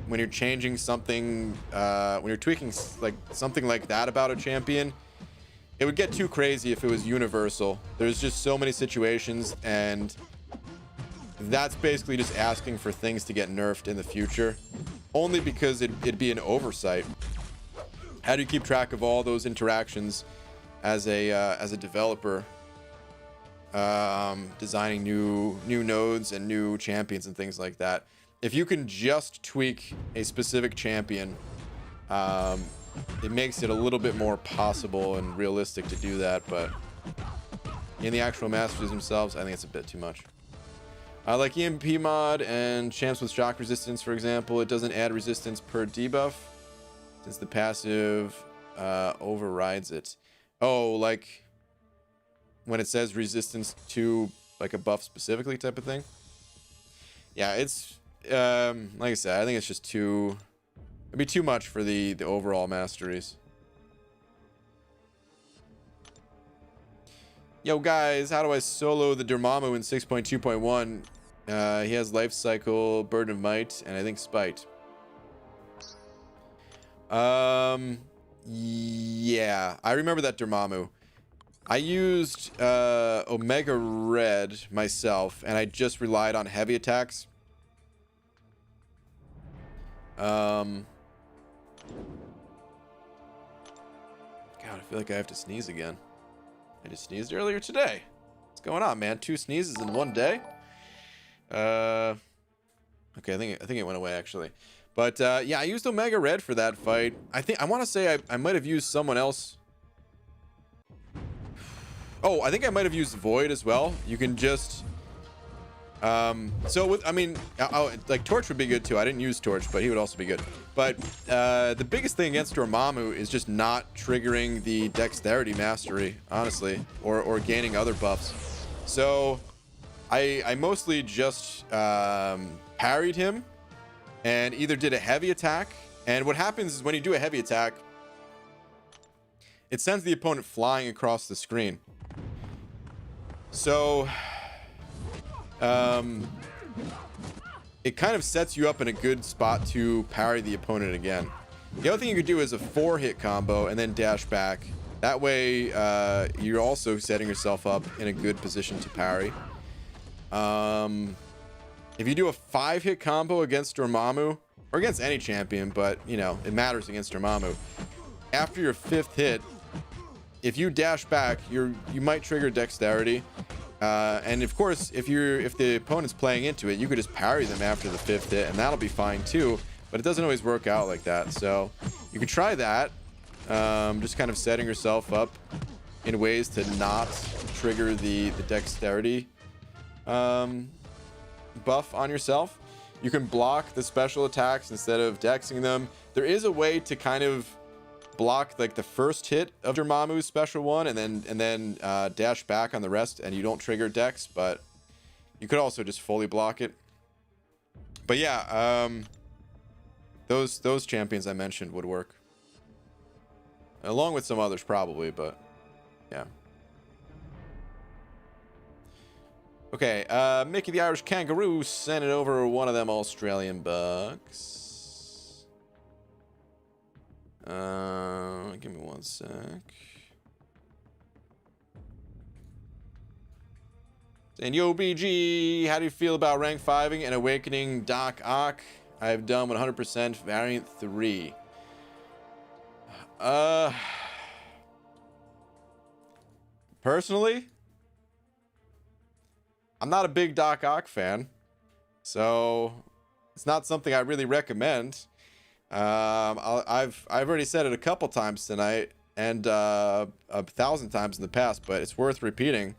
When you're changing something, when you're tweaking like something like that about a champion, it would get too crazy if it was universal. There's just so many situations, and that's basically just asking for things to get nerfed in the future, only because it'd be an oversight. How do you keep track of all those interactions as a developer, designing new nodes and new champions and things like that? If you can just tweak a specific champion, it makes it a little bit more possible and realistic to do that. But in the actual masters themselves, I think it's a bit too much. Like EMP mod and champs with shock resistance, for example, it doesn't add resistance per debuff since the passive overrides it. Oh, like when it says resistance to like a buff specifically type of thing. Yeah, it's like I said, I think it's just it'd be too much for the overall masteries. Yo guys, how do I solo the Dormammu in 6.2.1? He has life cycle, burden of might, and I think spite. Yeah, I remember that Dormammu. I used Omega Red myself, and I just relied on heavy attacks. God, I feel like I have to sneeze again. I just sneezed earlier today. What's going on, man? 2 sneezes in one day? Okay, I think it went away actually. But yeah, I used Omega Red for that fight. I want to say I might have used someone else. Oh, I think I might have used Void as well. You can just So with, I mean, like Torch would be good too. I didn't use Torch, but he would also be good. But the biggest thing against Dormammu is just not triggering the Dexterity Mastery, honestly, or gaining other buffs. So I mostly just parried him and either did a heavy attack. And what happens is when you do a heavy attack, it sends the opponent flying across the screen. So it kind of sets you up in a good spot to parry the opponent again. The other thing you could do is a 4-hit combo and then dash back. That way you're also setting yourself up in a good position to parry. If you do a 5-hit combo against Dormammu, or against any champion, but you know it matters against Dormammu, after your 5th hit, if you dash back, you might trigger Dexterity. And of course, if the opponent's playing into it, you could just parry them after the 5th hit, and that'll be fine too. But it doesn't always work out like that. So you can try that, just kind of setting yourself up in ways to not trigger the Dexterity buff on yourself. You can block the special attacks instead of dexing them. There is a way to kind of block like the first hit of Dormammu's special one and then dash back on the rest, and you don't trigger dex, but you could also just fully block it. But yeah, those champions I mentioned would work, along with some others probably, but yeah. Okay, Mickey the Irish Kangaroo sending over one of them Australian bucks. Give me one sec. And yo, BG, how do you feel about rank 5ing and awakening Doc Ock? I have done 100% variant 3. Personally, I'm not a big Doc Ock fan, so it's not something I really recommend. I've already said it a couple times tonight and 1,000 times in the past, but it's worth repeating.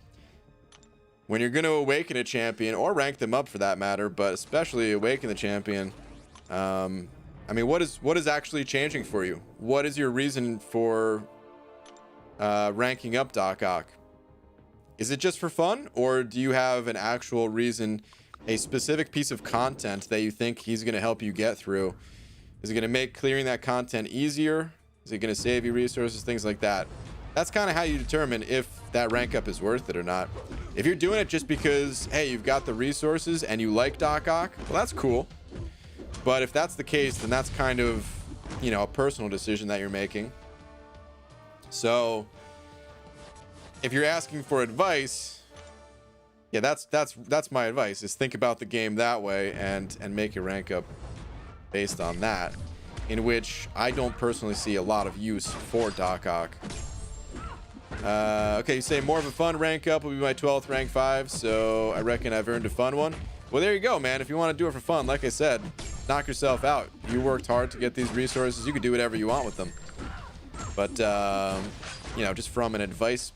When you're going to awaken a champion, or rank them up for that matter, but especially awaken the champion, I mean, what is actually changing for you? What is your reason for ranking up Doc Ock? Is it just for fun, or do you have an actual reason, a specific piece of content that you think he's going to help you get through? Is it going to make clearing that content easier? Is it going to save you resources, things like that? That's kind of how you determine if that rank up is worth it or not. If you're doing it just because, hey, you've got the resources and you like Doc Ock, well, that's cool. But if that's the case, then that's kind of, you know, a personal decision that you're making. So if you're asking for advice, yeah, that's my advice, is think about the game that way and make your rank up based on that, in which I don't personally see a lot of use for Doc Ock. Okay, you say more of a fun rank up will be my 12th rank 5, so I reckon I've earned a fun one. Well, there you go, man. If you want to do it for fun, like I said, knock yourself out. You worked hard to get these resources. You can do whatever you want with them. But, you know, just from an advice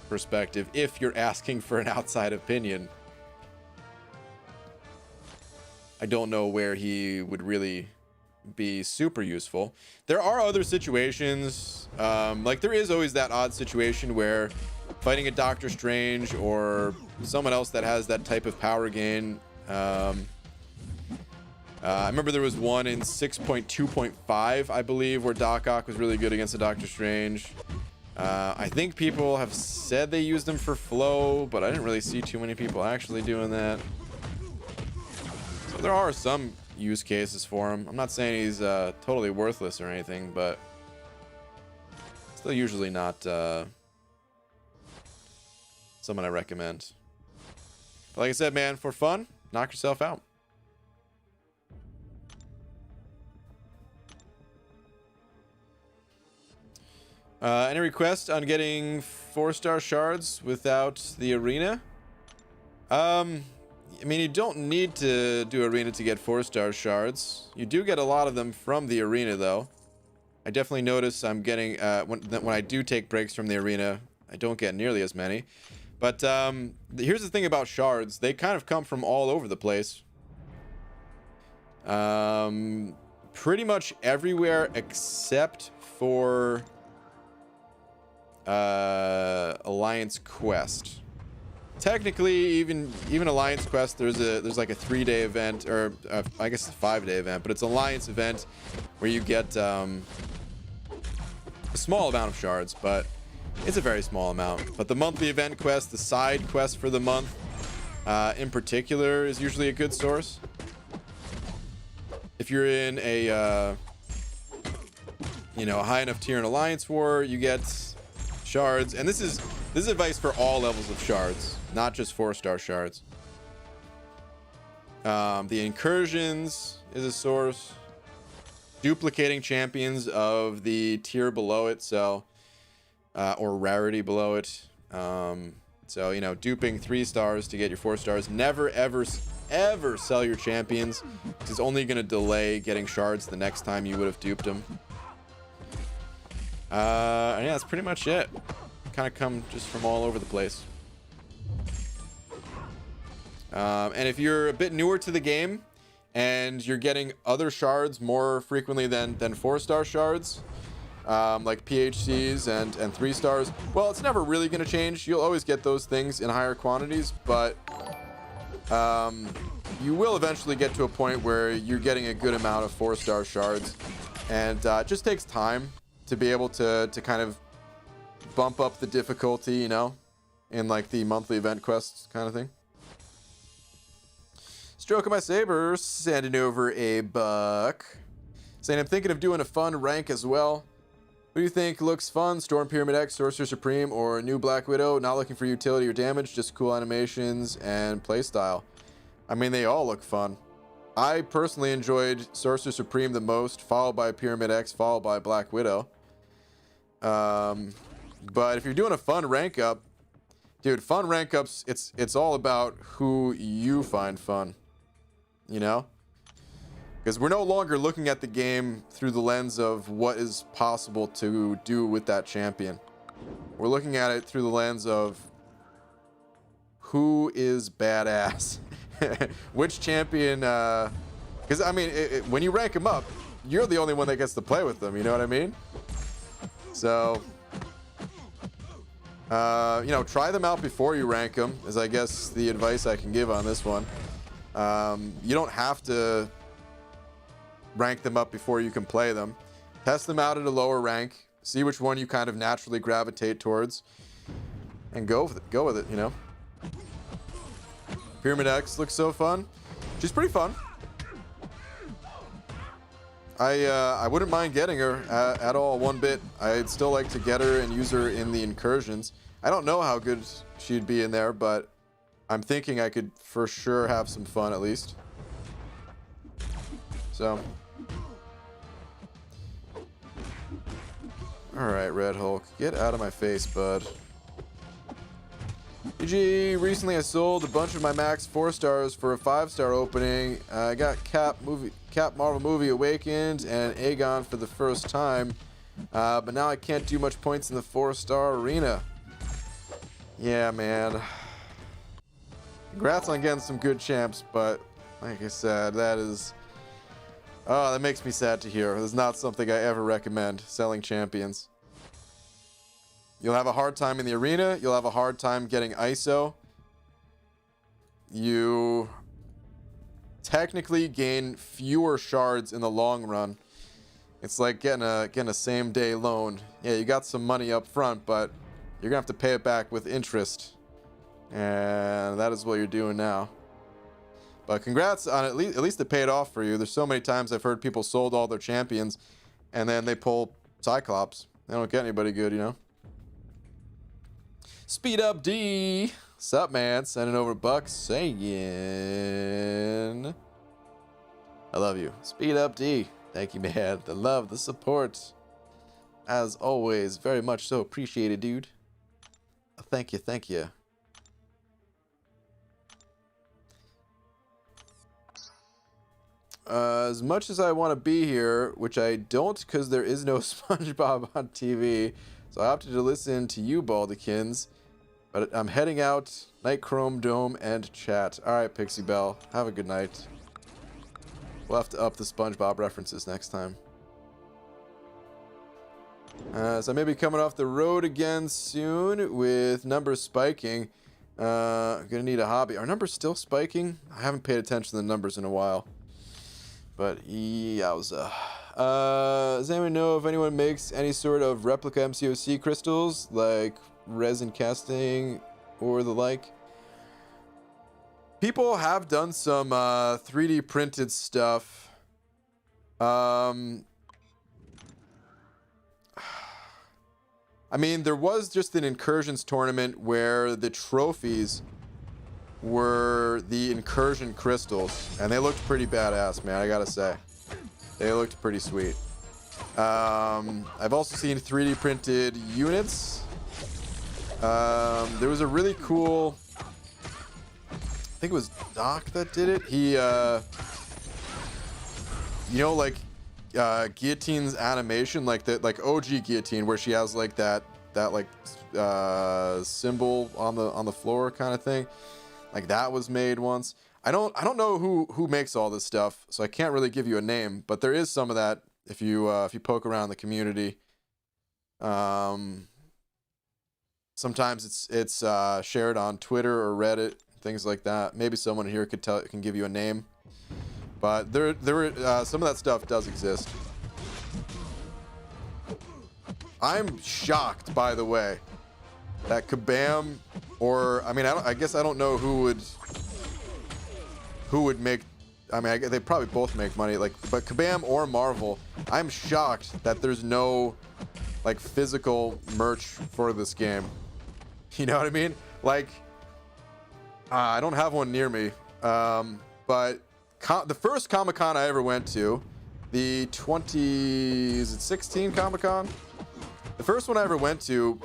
perspective, if you're asking for an outside opinion, I don't know where he would really be super useful. There are other situations, like there is always that odd situation where fighting a Doctor Strange or someone else that has that type of power gain. I remember there was one in 6.2.5, I believe, where Doc Ock was really good against a Doctor Strange. I think people have said they used them for flow, but I didn't really see too many people actually doing that. So there are some use cases for him. I'm not saying he's totally worthless or anything, but still usually not someone I recommend. But like I said, man, for fun, knock yourself out. Any request on getting 4-star shards without the arena? I mean, you don't need to do arena to get 4-star shards. You do get a lot of them from the arena, though. I definitely notice I'm getting when I do take breaks from the arena, I don't get nearly as many. But here's the thing about shards. They kind of come from all over the place. Pretty much everywhere except for Alliance Quest. Technically, even Alliance Quest, there's like a 3-day event, or I guess it's a 5-day event, but it's an Alliance event where you get a small amount of shards, but it's a very small amount. But the monthly event quest, the side quest for the month, in particular, is usually a good source. If you're in a a high enough tier in Alliance War, you get shards, and this is advice for all levels of shards, not just 4-star shards. The incursions is a source. Duplicating champions of the tier below it, so or rarity below it. So duping 3 stars to get your 4 stars. Never ever sell your champions, because it's only going to delay getting shards the next time you would have duped them. And yeah, that's pretty much it. Kind of come just from all over the place. And if you're a bit newer to the game and you're getting other shards more frequently than 4-star shards, like PHCs and 3 stars, well, it's never really going to change. You'll always get those things in higher quantities, but you will eventually get to a point where you're getting a good amount of 4-star shards, and it just takes time to be able to kind of bump up the difficulty, in like the monthly event quests kind of thing. Stroke of my saber, sending over a buck, saying I'm thinking of doing a fun rank as well. What do you think looks fun? Storm Pyramid X, Sorcerer Supreme, or new Black Widow? Not looking for utility or damage, just cool animations and playstyle. I mean, they all look fun. I personally enjoyed Sorcerer Supreme the most, followed by Pyramid X, followed by Black Widow. But if you're doing a fun rank up, dude, fun rank ups, it's all about who you find fun. Because we're no longer looking at the game through the lens of what is possible to do with that champion. We're looking at it through the lens of who is badass. Which champion, because I mean, when you rank them up, you're the only one that gets to play with them, you know what I mean? So try them out before you rank them, is I guess the advice I can give on this one. You don't have to rank them up before you can play them. Test them out at a lower rank, see which one you kind of naturally gravitate towards, and go with it, Pyramid X looks so fun. She's pretty fun. I wouldn't mind getting her at all, one bit. I'd still like to get her and use her in the incursions. I don't know how good she'd be in there, but I'm thinking I could for sure have some fun at least. So. Alright, Red Hulk. Get out of my face, bud. GG, recently I sold a bunch of my max 4 stars for a 5-star opening. I got Cap Marvel movie Awakened and Aegon for the first time. But now I can't do much points in the 4-star arena. Yeah, man. Congrats on getting some good champs, but like I said, that makes me sad to hear. It's not something I ever recommend, selling champions. You'll have a hard time in the arena. You'll have a hard time getting ISO. You technically gain fewer shards in the long run. It's like getting a same-day loan. Yeah, you got some money up front, but you're gonna have to pay it back with interest. And that is what you're doing now. But congrats on at least it paid off for you. There's so many times I've heard people sold all their champions and then they pull Cyclops. They don't get anybody good, Speed up D. Sup, man? Sending over bucks. Saying. I love you. Speed up D. Thank you, man. The love, the support. As always, very much so appreciated, dude. Thank you, thank you. As much as I want to be here, which I don't because there is no SpongeBob on TV, so I opted to listen to you, Baldikins. But I'm heading out. Night, Chrome, Dome, and chat. All right, Pixie Belle. Have a good night. We'll have to up the SpongeBob references next time. So I may be coming off the road again soon with numbers spiking. Gonna need a hobby. Are numbers still spiking? I haven't paid attention to the numbers in a while. But yowza. Does anyone know if anyone makes any sort of replica MCOC crystals, like resin casting or the like? People have done some 3D printed stuff. I mean, there was just an incursions tournament where the trophies were the incursion crystals, and they looked pretty badass, man. I gotta say, they looked pretty sweet. I've also seen 3D printed units. There was a really cool, I think it was Doc that did it. He, you know, like Guillotine's animation, like OG Guillotine, where she has like that symbol on the floor kind of thing. Like that was made once. I don't know who makes all this stuff, so I can't really give you a name, but there is some of that if you poke around the community. Sometimes it's shared on Twitter or Reddit, things like that. Maybe someone here can give you a name. But there some of that stuff does exist. I'm shocked, by the way, that Kabam, or I mean, I guess I don't know who would make. I mean, they probably both make money. Like, but Kabam or Marvel, I'm shocked that there's no like physical merch for this game. You know what I mean? Like, I don't have one near me, but. The first Comic-Con I ever went to, the 2016 Comic-Con? The first one I ever went to,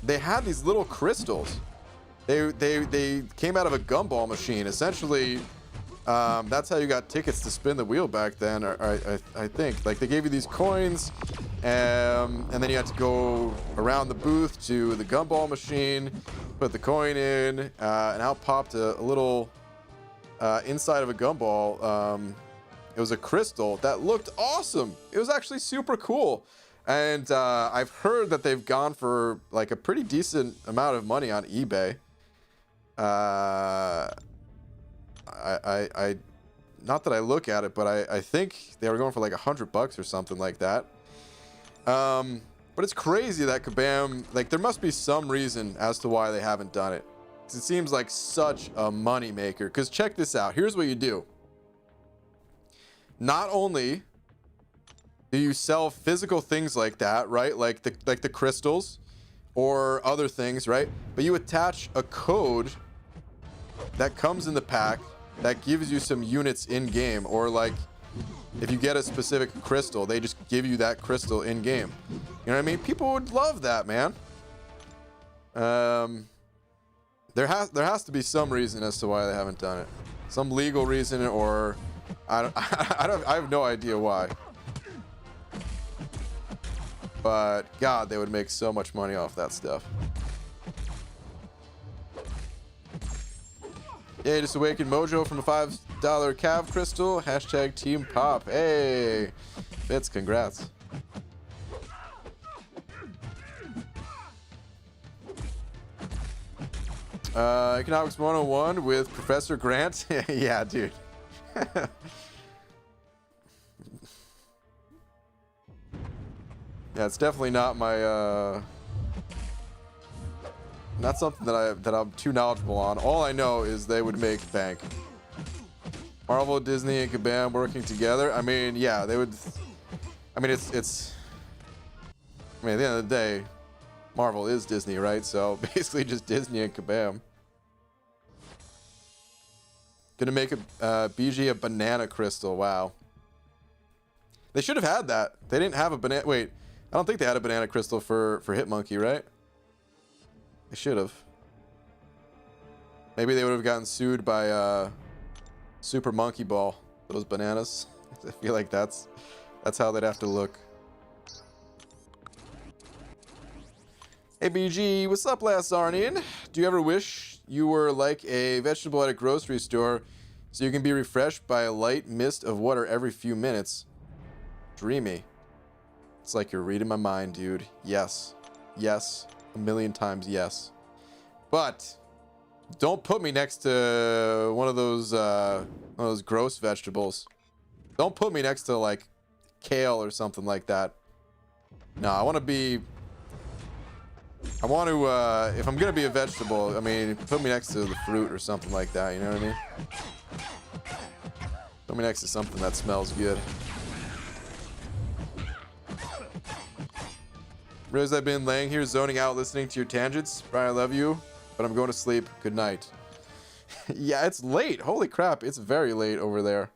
they had these little crystals. They came out of a gumball machine. Essentially, that's how you got tickets to spin the wheel back then, I think. Like, they gave you these coins, and then you had to go around the booth to the gumball machine, put the coin in, and out popped a little... inside of a gumball, it was a crystal that looked awesome. It was actually super cool, and I've heard that they've gone for like a pretty decent amount of money on eBay. I not that I look at it, but I think they were going for like $100 or something like that. But it's crazy that Kabam, like, there must be some reason as to why they haven't done it. It seems like such a money maker. Because check this out. Here's what you do. Not only do you sell physical things like that, right? Like the crystals or other things, right? But you attach a code that comes in the pack that gives you some units in game, or like if you get a specific crystal, they just give you that crystal in game. You know what I mean? People would love that, man. There has to be some reason as to why they haven't done it. Some legal reason, or I have no idea why. But God, they would make so much money off that stuff. Yay, just awakened Mojo from a $5 Cav crystal. Hashtag Team Pop. Hey, Fitz, congrats. Economics 101 with Professor Grant. Yeah, dude. Yeah, it's definitely not my not something that I'm too knowledgeable on. All I know is they would make bank. Marvel, Disney, and Kabam working together. I mean, yeah, they would. I mean, it's. I mean, at the end of the day, Marvel is Disney, right? So basically, just Disney and Kabam. Gonna make a BG a banana crystal. Wow. They should have had that. They didn't have a banana. Wait, I don't think they had a banana crystal for Hitmonkey, right? They should have. Maybe they would have gotten sued by Super Monkey Ball. Those bananas. I feel like that's how they'd have to look. Hey BG, what's up, last Arnian? Do you ever wish you were like a vegetable at a grocery store so you can be refreshed by a light mist of water every few minutes? Dreamy. It's like you're reading my mind, dude. Yes. Yes. A million times yes. But don't put me next to one of those gross vegetables. Don't put me next to like kale or something like that. No, I want to, if I'm going to be a vegetable, I mean, put me next to the fruit or something like that, you know what I mean? Put me next to something that smells good. Rose, I've been laying here zoning out listening to your tangents. Brian, I love you, but I'm going to sleep. Good night. Yeah, it's late. Holy crap, it's very late over there.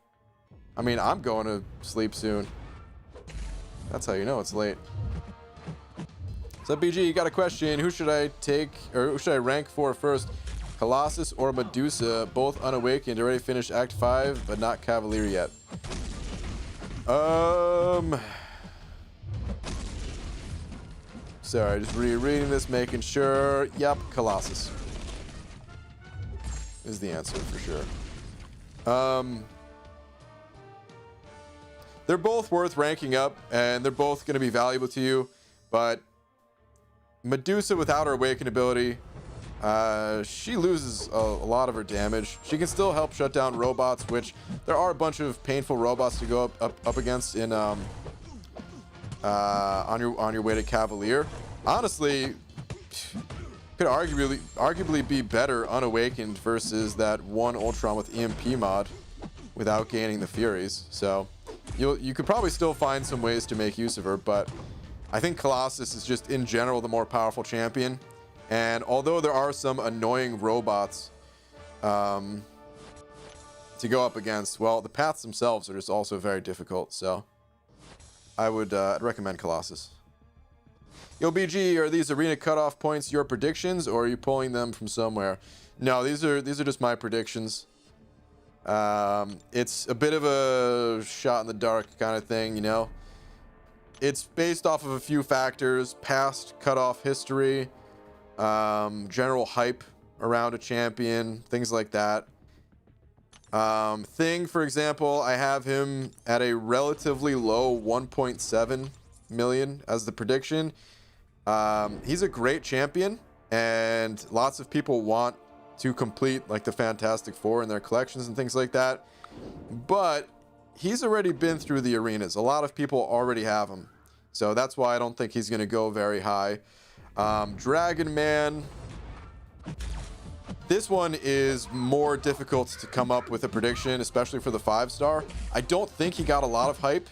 I mean, I'm going to sleep soon. That's how you know it's late. So BG, you got a question. Who should I take, or who should I rank for first? Colossus or Medusa? Both unawakened, already finished Act 5, but not Cavalier yet. Sorry, just rereading this, making sure. Yep, Colossus is the answer for sure. They're both worth ranking up, and they're both going to be valuable to you, but Medusa, without her awakened ability, she loses a lot of her damage. She can still help shut down robots, which there are a bunch of painful robots to go up against in on your way to Cavalier. Honestly, could arguably be better unawakened versus that one Ultron with EMP mod without gaining the Furies. So you could probably still find some ways to make use of her, but I think Colossus is just in general the more powerful champion. And although there are some annoying robots to go up against, well, the paths themselves are just also very difficult. So I'd recommend Colossus. Yo, BG, are these arena cutoff points your predictions, or are you pulling them from somewhere? No, these are just my predictions. It's a bit of a shot in the dark kind of thing, you know. It's based off of a few factors: past cutoff history, general hype around a champion, things like that. Thing, for example, I have him at a relatively low 1.7 million as the prediction. He's a great champion, and lots of people want to complete like the Fantastic Four in their collections and things like that. But he's already been through the arenas. A lot of people already have him. So that's why I don't think he's going to go very high. Dragon Man. This one is more difficult to come up with a prediction, especially for the 5-star. I don't think he got a lot of hype.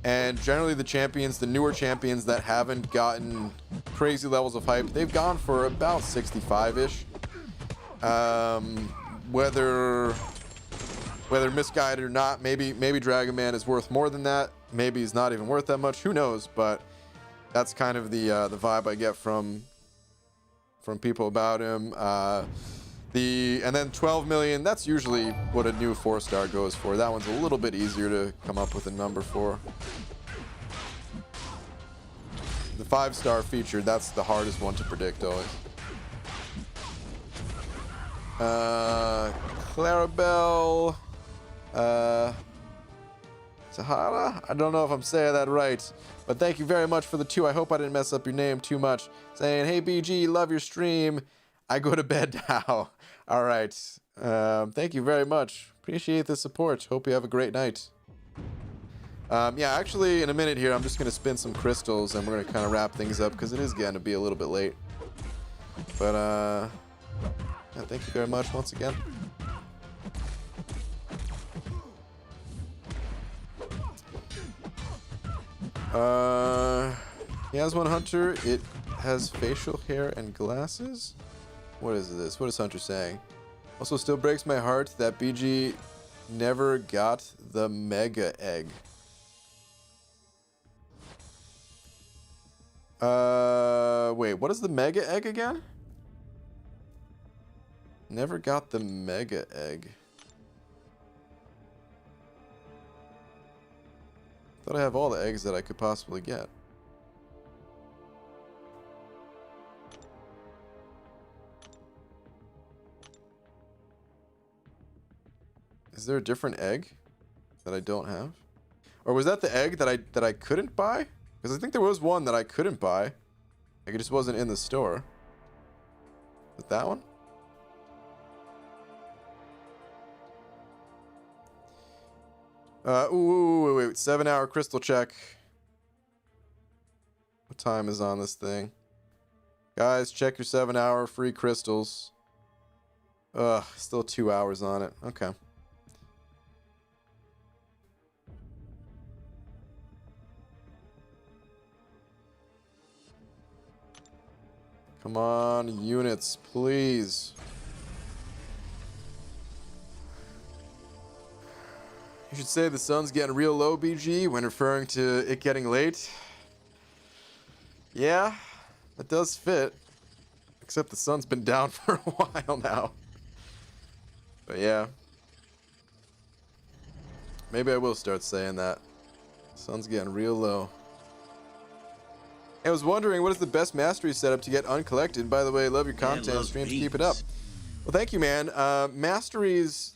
And generally the champions, the newer champions that haven't gotten crazy levels of hype, they've gone for about 65-ish. Whether misguided or not, maybe Dragon Man is worth more than that. Maybe he's not even worth that much. Who knows? But that's kind of the vibe I get from people about him. And then 12 million, that's usually what a new 4-star goes for. That one's a little bit easier to come up with a number for. The 5-star feature, that's the hardest one to predict always. Clarabelle, Sahara? I don't know if I'm saying that right, but thank you very much for the 2. I hope I didn't mess up your name too much. Saying, hey BG, love your stream. I go to bed now. All right. Thank you very much. Appreciate the support. Hope you have a great night. Yeah, actually, in a minute here, I'm just going to spin some crystals, and we're going to kind of wrap things up, because it is going to be a little bit late. But, yeah, thank you very much once again. He has one Hunter. It has facial hair and glasses. What is this? What is Hunter saying? Also, still breaks my heart that BG never got the Mega Egg. Wait, what is the Mega Egg again? Never got the Mega Egg. Thought I have all the eggs that I could possibly get. Is there a different egg that I don't have? Or was that the egg that I couldn't buy? Because I think there was one that I couldn't buy. Like, it just wasn't in the store. Is it that one? Wait. 7-hour crystal check. What time is on this thing? Guys, check your 7-hour free crystals. Ugh, still 2 hours on it. Okay. Come on, units, please. You should say the sun's getting real low, BG, when referring to it getting late. Yeah, that does fit. Except the sun's been down for a while now. But yeah. Maybe I will start saying that. Sun's getting real low. I was wondering, what is the best mastery setup to get uncollected? By the way, love your content. Streams, keep it up. Well, thank you, man. Masteries...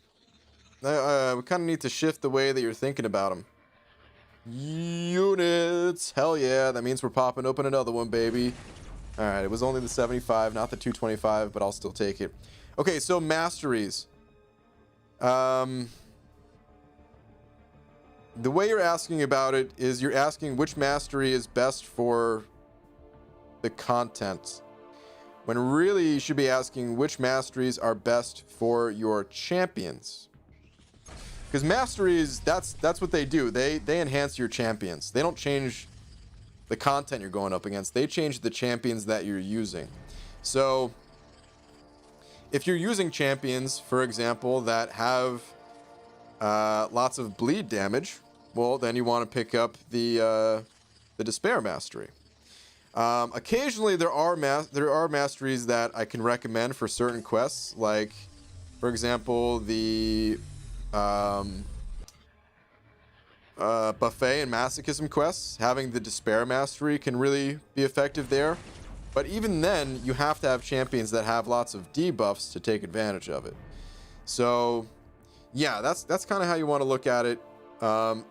we kind of need to shift the way that you're thinking about them. Units! Hell yeah, that means we're popping open another one, baby. Alright, it was only the 75, not the 225, but I'll still take it. Okay, so masteries. The way you're asking about it is you're asking which mastery is best for the content. When really you should be asking which masteries are best for your champions. Because masteries, that's what they do. They enhance your champions. They don't change the content you're going up against. They change the champions that you're using. So if you're using champions, for example, that have lots of bleed damage, well, then you want to pick up the Despair Mastery. Occasionally, there are masteries that I can recommend for certain quests, like, for example, the buffet and masochism quests. Having the Despair Mastery can really be effective there. But even then, you have to have champions that have lots of debuffs to take advantage of it. So, yeah, that's kind of how you want to look at it.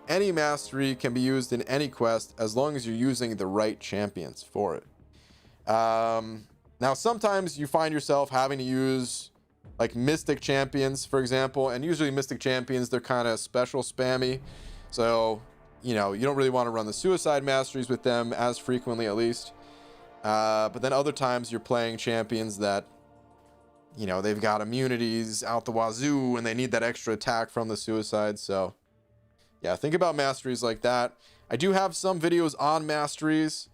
Any mastery can be used in any quest as long as you're using the right champions for it. Now, sometimes you find yourself having to use like Mystic champions, for example, and usually Mystic champions, they're kind of special spammy. So, you know, you don't really want to run the suicide masteries with them as frequently, at least. But then other times you're playing champions that, you know, they've got immunities out the wazoo and they need that extra attack from the suicide. So, yeah, think about masteries like that. I do have some videos on masteries.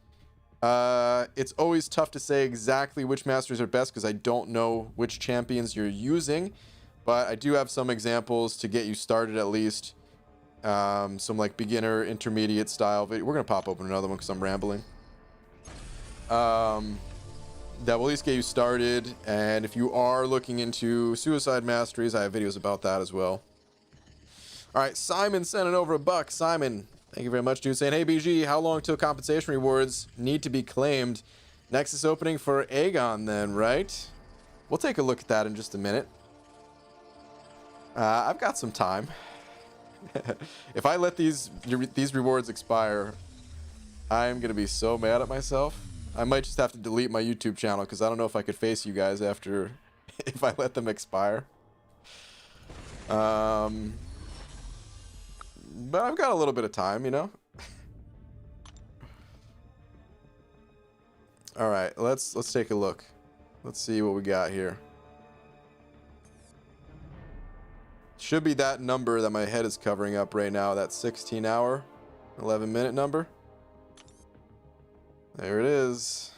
It's always tough to say exactly which masteries are best because I don't know which champions you're using. But I do have some examples to get you started at least. Some like beginner, intermediate style video. We're going to pop open another one because I'm rambling. That will at least get you started. And if you are looking into suicide masteries, I have videos about that as well. All right, Simon sending over $1. Simon, thank you very much, dude. Saying, hey, BG, how long till compensation rewards need to be claimed? Nexus opening for Aegon then, right? We'll take a look at that in just a minute. I've got some time. If I let these rewards expire, I'm going to be so mad at myself. I might just have to delete my YouTube channel because I don't know if I could face you guys after if I let them expire. But I've got a little bit of time, you know. All right, let's take a look. Let's see what we got here. Should be that number that my head is covering up right now, that 16-hour, 11-minute number. There it is.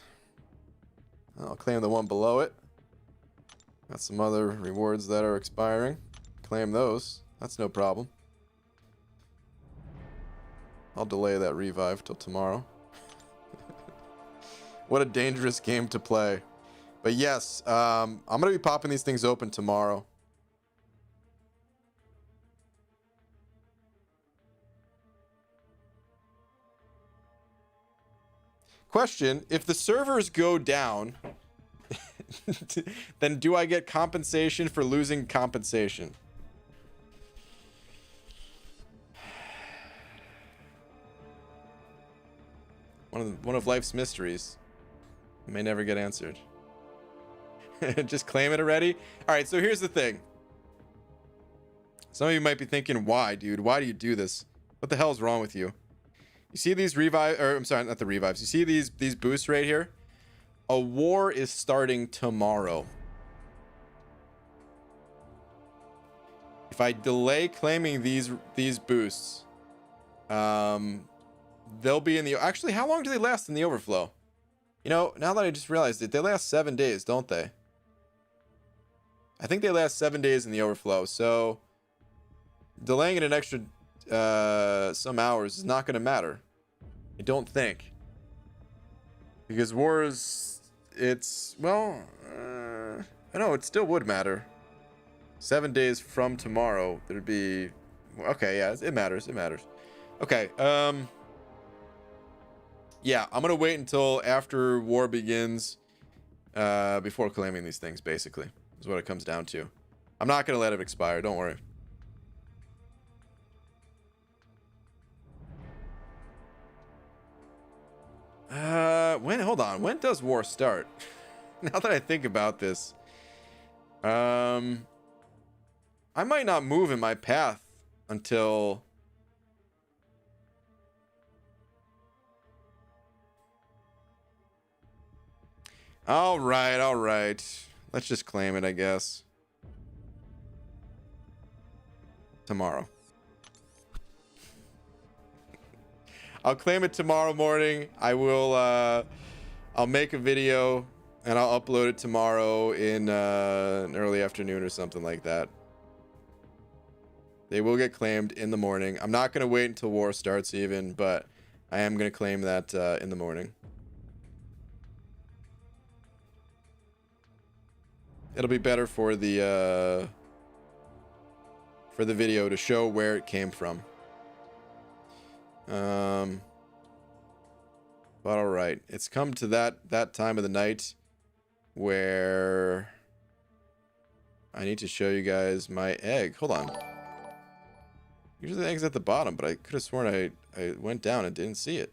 I'll claim the one below it. Got some other rewards that are expiring. Claim those. That's no problem. I'll delay that revive till tomorrow. What a dangerous game to play. But yes, I'm going to be popping these things open tomorrow. Question, if the servers go down, then do I get compensation for losing compensation? One of life's mysteries. May never get answered. Just claim it already. All right, so here's the thing. Some of you might be thinking, why, dude? Why do you do this? What the hell is wrong with you? You see these revive, or I'm sorry, not the revives. You see these boosts right here? A war is starting tomorrow. If I delay claiming these boosts, they'll be in the... Actually, how long do they last in the overflow? You know, now that I just realized it, they last 7 days, don't they? I think they last 7 days in the overflow, so delaying it an extra some hours is not going to matter. I don't think. Because wars, it's... Well, I know, it still would matter. 7 days from tomorrow, there'd be... Okay, yeah, it matters, it matters. Okay, yeah, I'm gonna wait until after war begins before claiming these things, basically, is what it comes down to. I'm not gonna let it expire, don't worry. Hold on, when does war start? Now that I think about this, I might not move in my path until... All right. Let's just claim it, I guess. Tomorrow. I'll claim it tomorrow morning. I will, I'll make a video and I'll upload it tomorrow in an early afternoon or something like that. They will get claimed in the morning. I'm not going to wait until war starts even, but I am going to claim that in the morning. It'll be better for the video to show where it came from. But all right, it's come to that time of the night where I need to show you guys my egg. Hold on. Usually the egg's at the bottom, but I could have sworn I went down and didn't see it.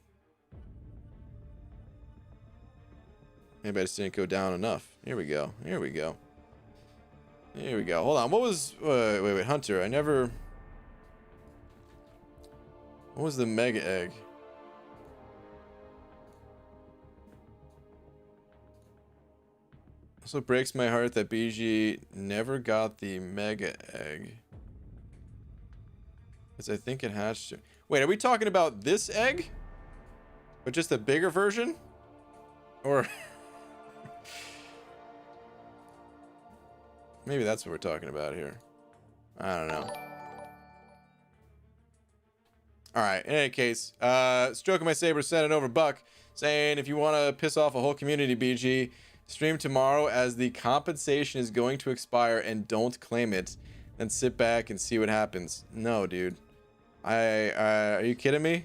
Maybe I just didn't go down enough. Here we go. Here we go. Here we go. Hold on. What was... wait. Hunter. I never... What was the mega egg? Also breaks my heart that BG never got the mega egg. Because I think it hatched... Wait, are we talking about this egg? But just a bigger version? Or... Maybe that's what we're talking about here. I don't know. Alright, in any case, Stroking My Saber sending over Buck, saying if you want to piss off a whole community, BG, stream tomorrow as the compensation is going to expire and don't claim it. Then sit back and see what happens. No, dude. Are you kidding me?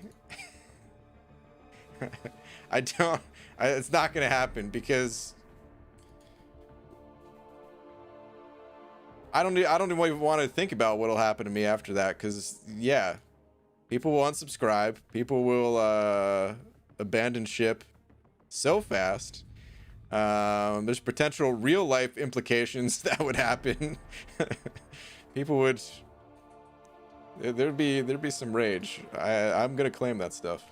It's not going to happen because... I don't even want to think about what'll happen to me after that, because yeah, people will unsubscribe, people will abandon ship so fast. There's potential real life implications that would happen. People would... There'd be some rage. I'm gonna claim that stuff.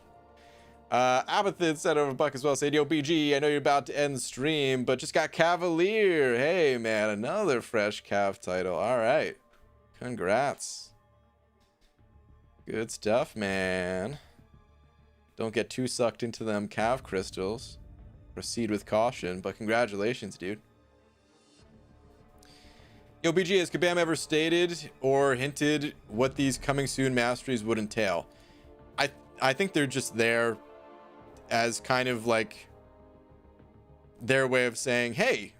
Abathid said over Buck as well, said, yo, BG, I know you're about to end the stream, but just got Cavalier. Hey, man, another fresh Cav title. All right. Congrats. Good stuff, man. Don't get too sucked into them Cav crystals. Proceed with caution, but congratulations, dude. Yo, BG, has Kabam ever stated or hinted what these coming soon masteries would entail? I think they're just there as kind of like their way of saying, hey,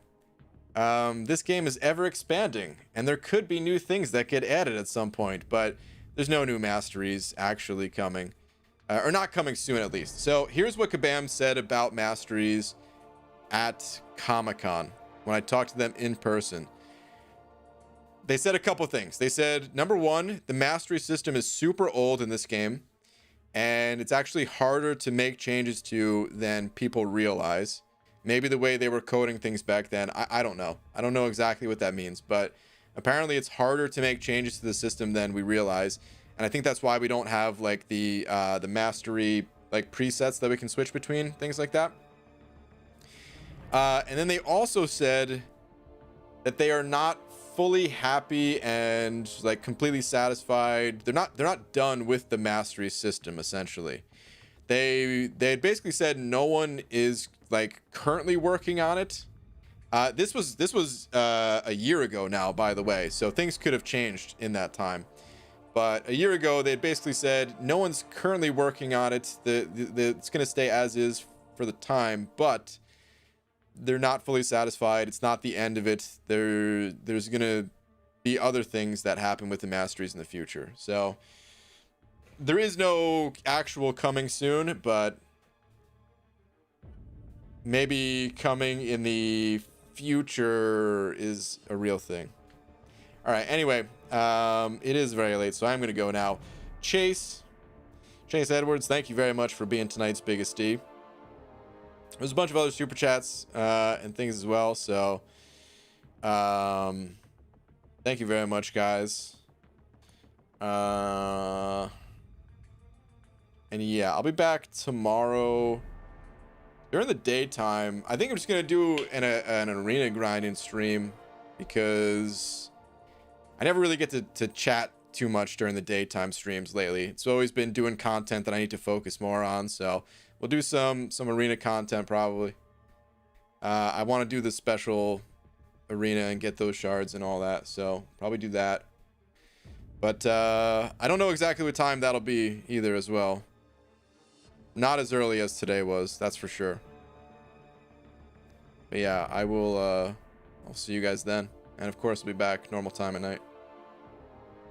this game is ever expanding and there could be new things that get added at some point, but there's no new masteries actually coming, or not coming soon at least. So here's what Kabam said about masteries at Comic-Con when I talked to them in person. They said a couple things. They said, number one, the mastery system is super old in this game. and it's actually harder to make changes to than people realize. Maybe the way they were coding things back then, I don't know. I don't know exactly what that means, but apparently it's harder to make changes to the system than we realize. And I think that's why we don't have like the mastery like presets that we can switch between, things like that. And then they also said that they are not fully happy and like completely satisfied. They're not done with the mastery system. Essentially, they had basically said no one is like currently working on it. This was a year ago now, by the way, so things could have changed in that time. But a year ago, they had basically said no one's currently working on it. It's going to stay as is for the time, but they're not fully satisfied. It's not the end of it. There's going to be other things that happen with the masteries in the future. So there is no actual coming soon, but maybe coming in the future is a real thing. All right. Anyway, it is very late, so I'm going to go now. Chase Edwards, thank you very much for being tonight's biggest D. There's a bunch of other super chats and things as well. So, thank you very much, guys. And yeah, I'll be back tomorrow during the daytime. I think I'm just gonna do an arena grinding stream because I never really get to chat too much during the daytime streams lately. It's always been doing content that I need to focus more on. So we'll do some arena content probably. I want to do the special arena and get those shards and all that. So probably do that. But I don't know exactly what time that'll be either as well. Not as early as today was, that's for sure. But yeah, I will I'll see you guys then. And of course, I'll be back normal time at night.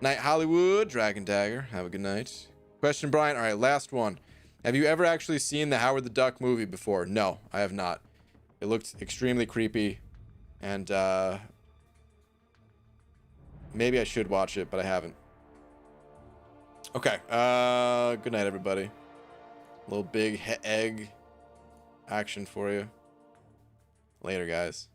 Night Hollywood, Dragon Dagger. Have a good night. Question, Brian. All right, last one. Have you ever actually seen the Howard the Duck movie before? No, I have not. It looked extremely creepy, and maybe I should watch it, but I haven't. Okay. Good night, everybody. Little big egg action for you. Later, guys.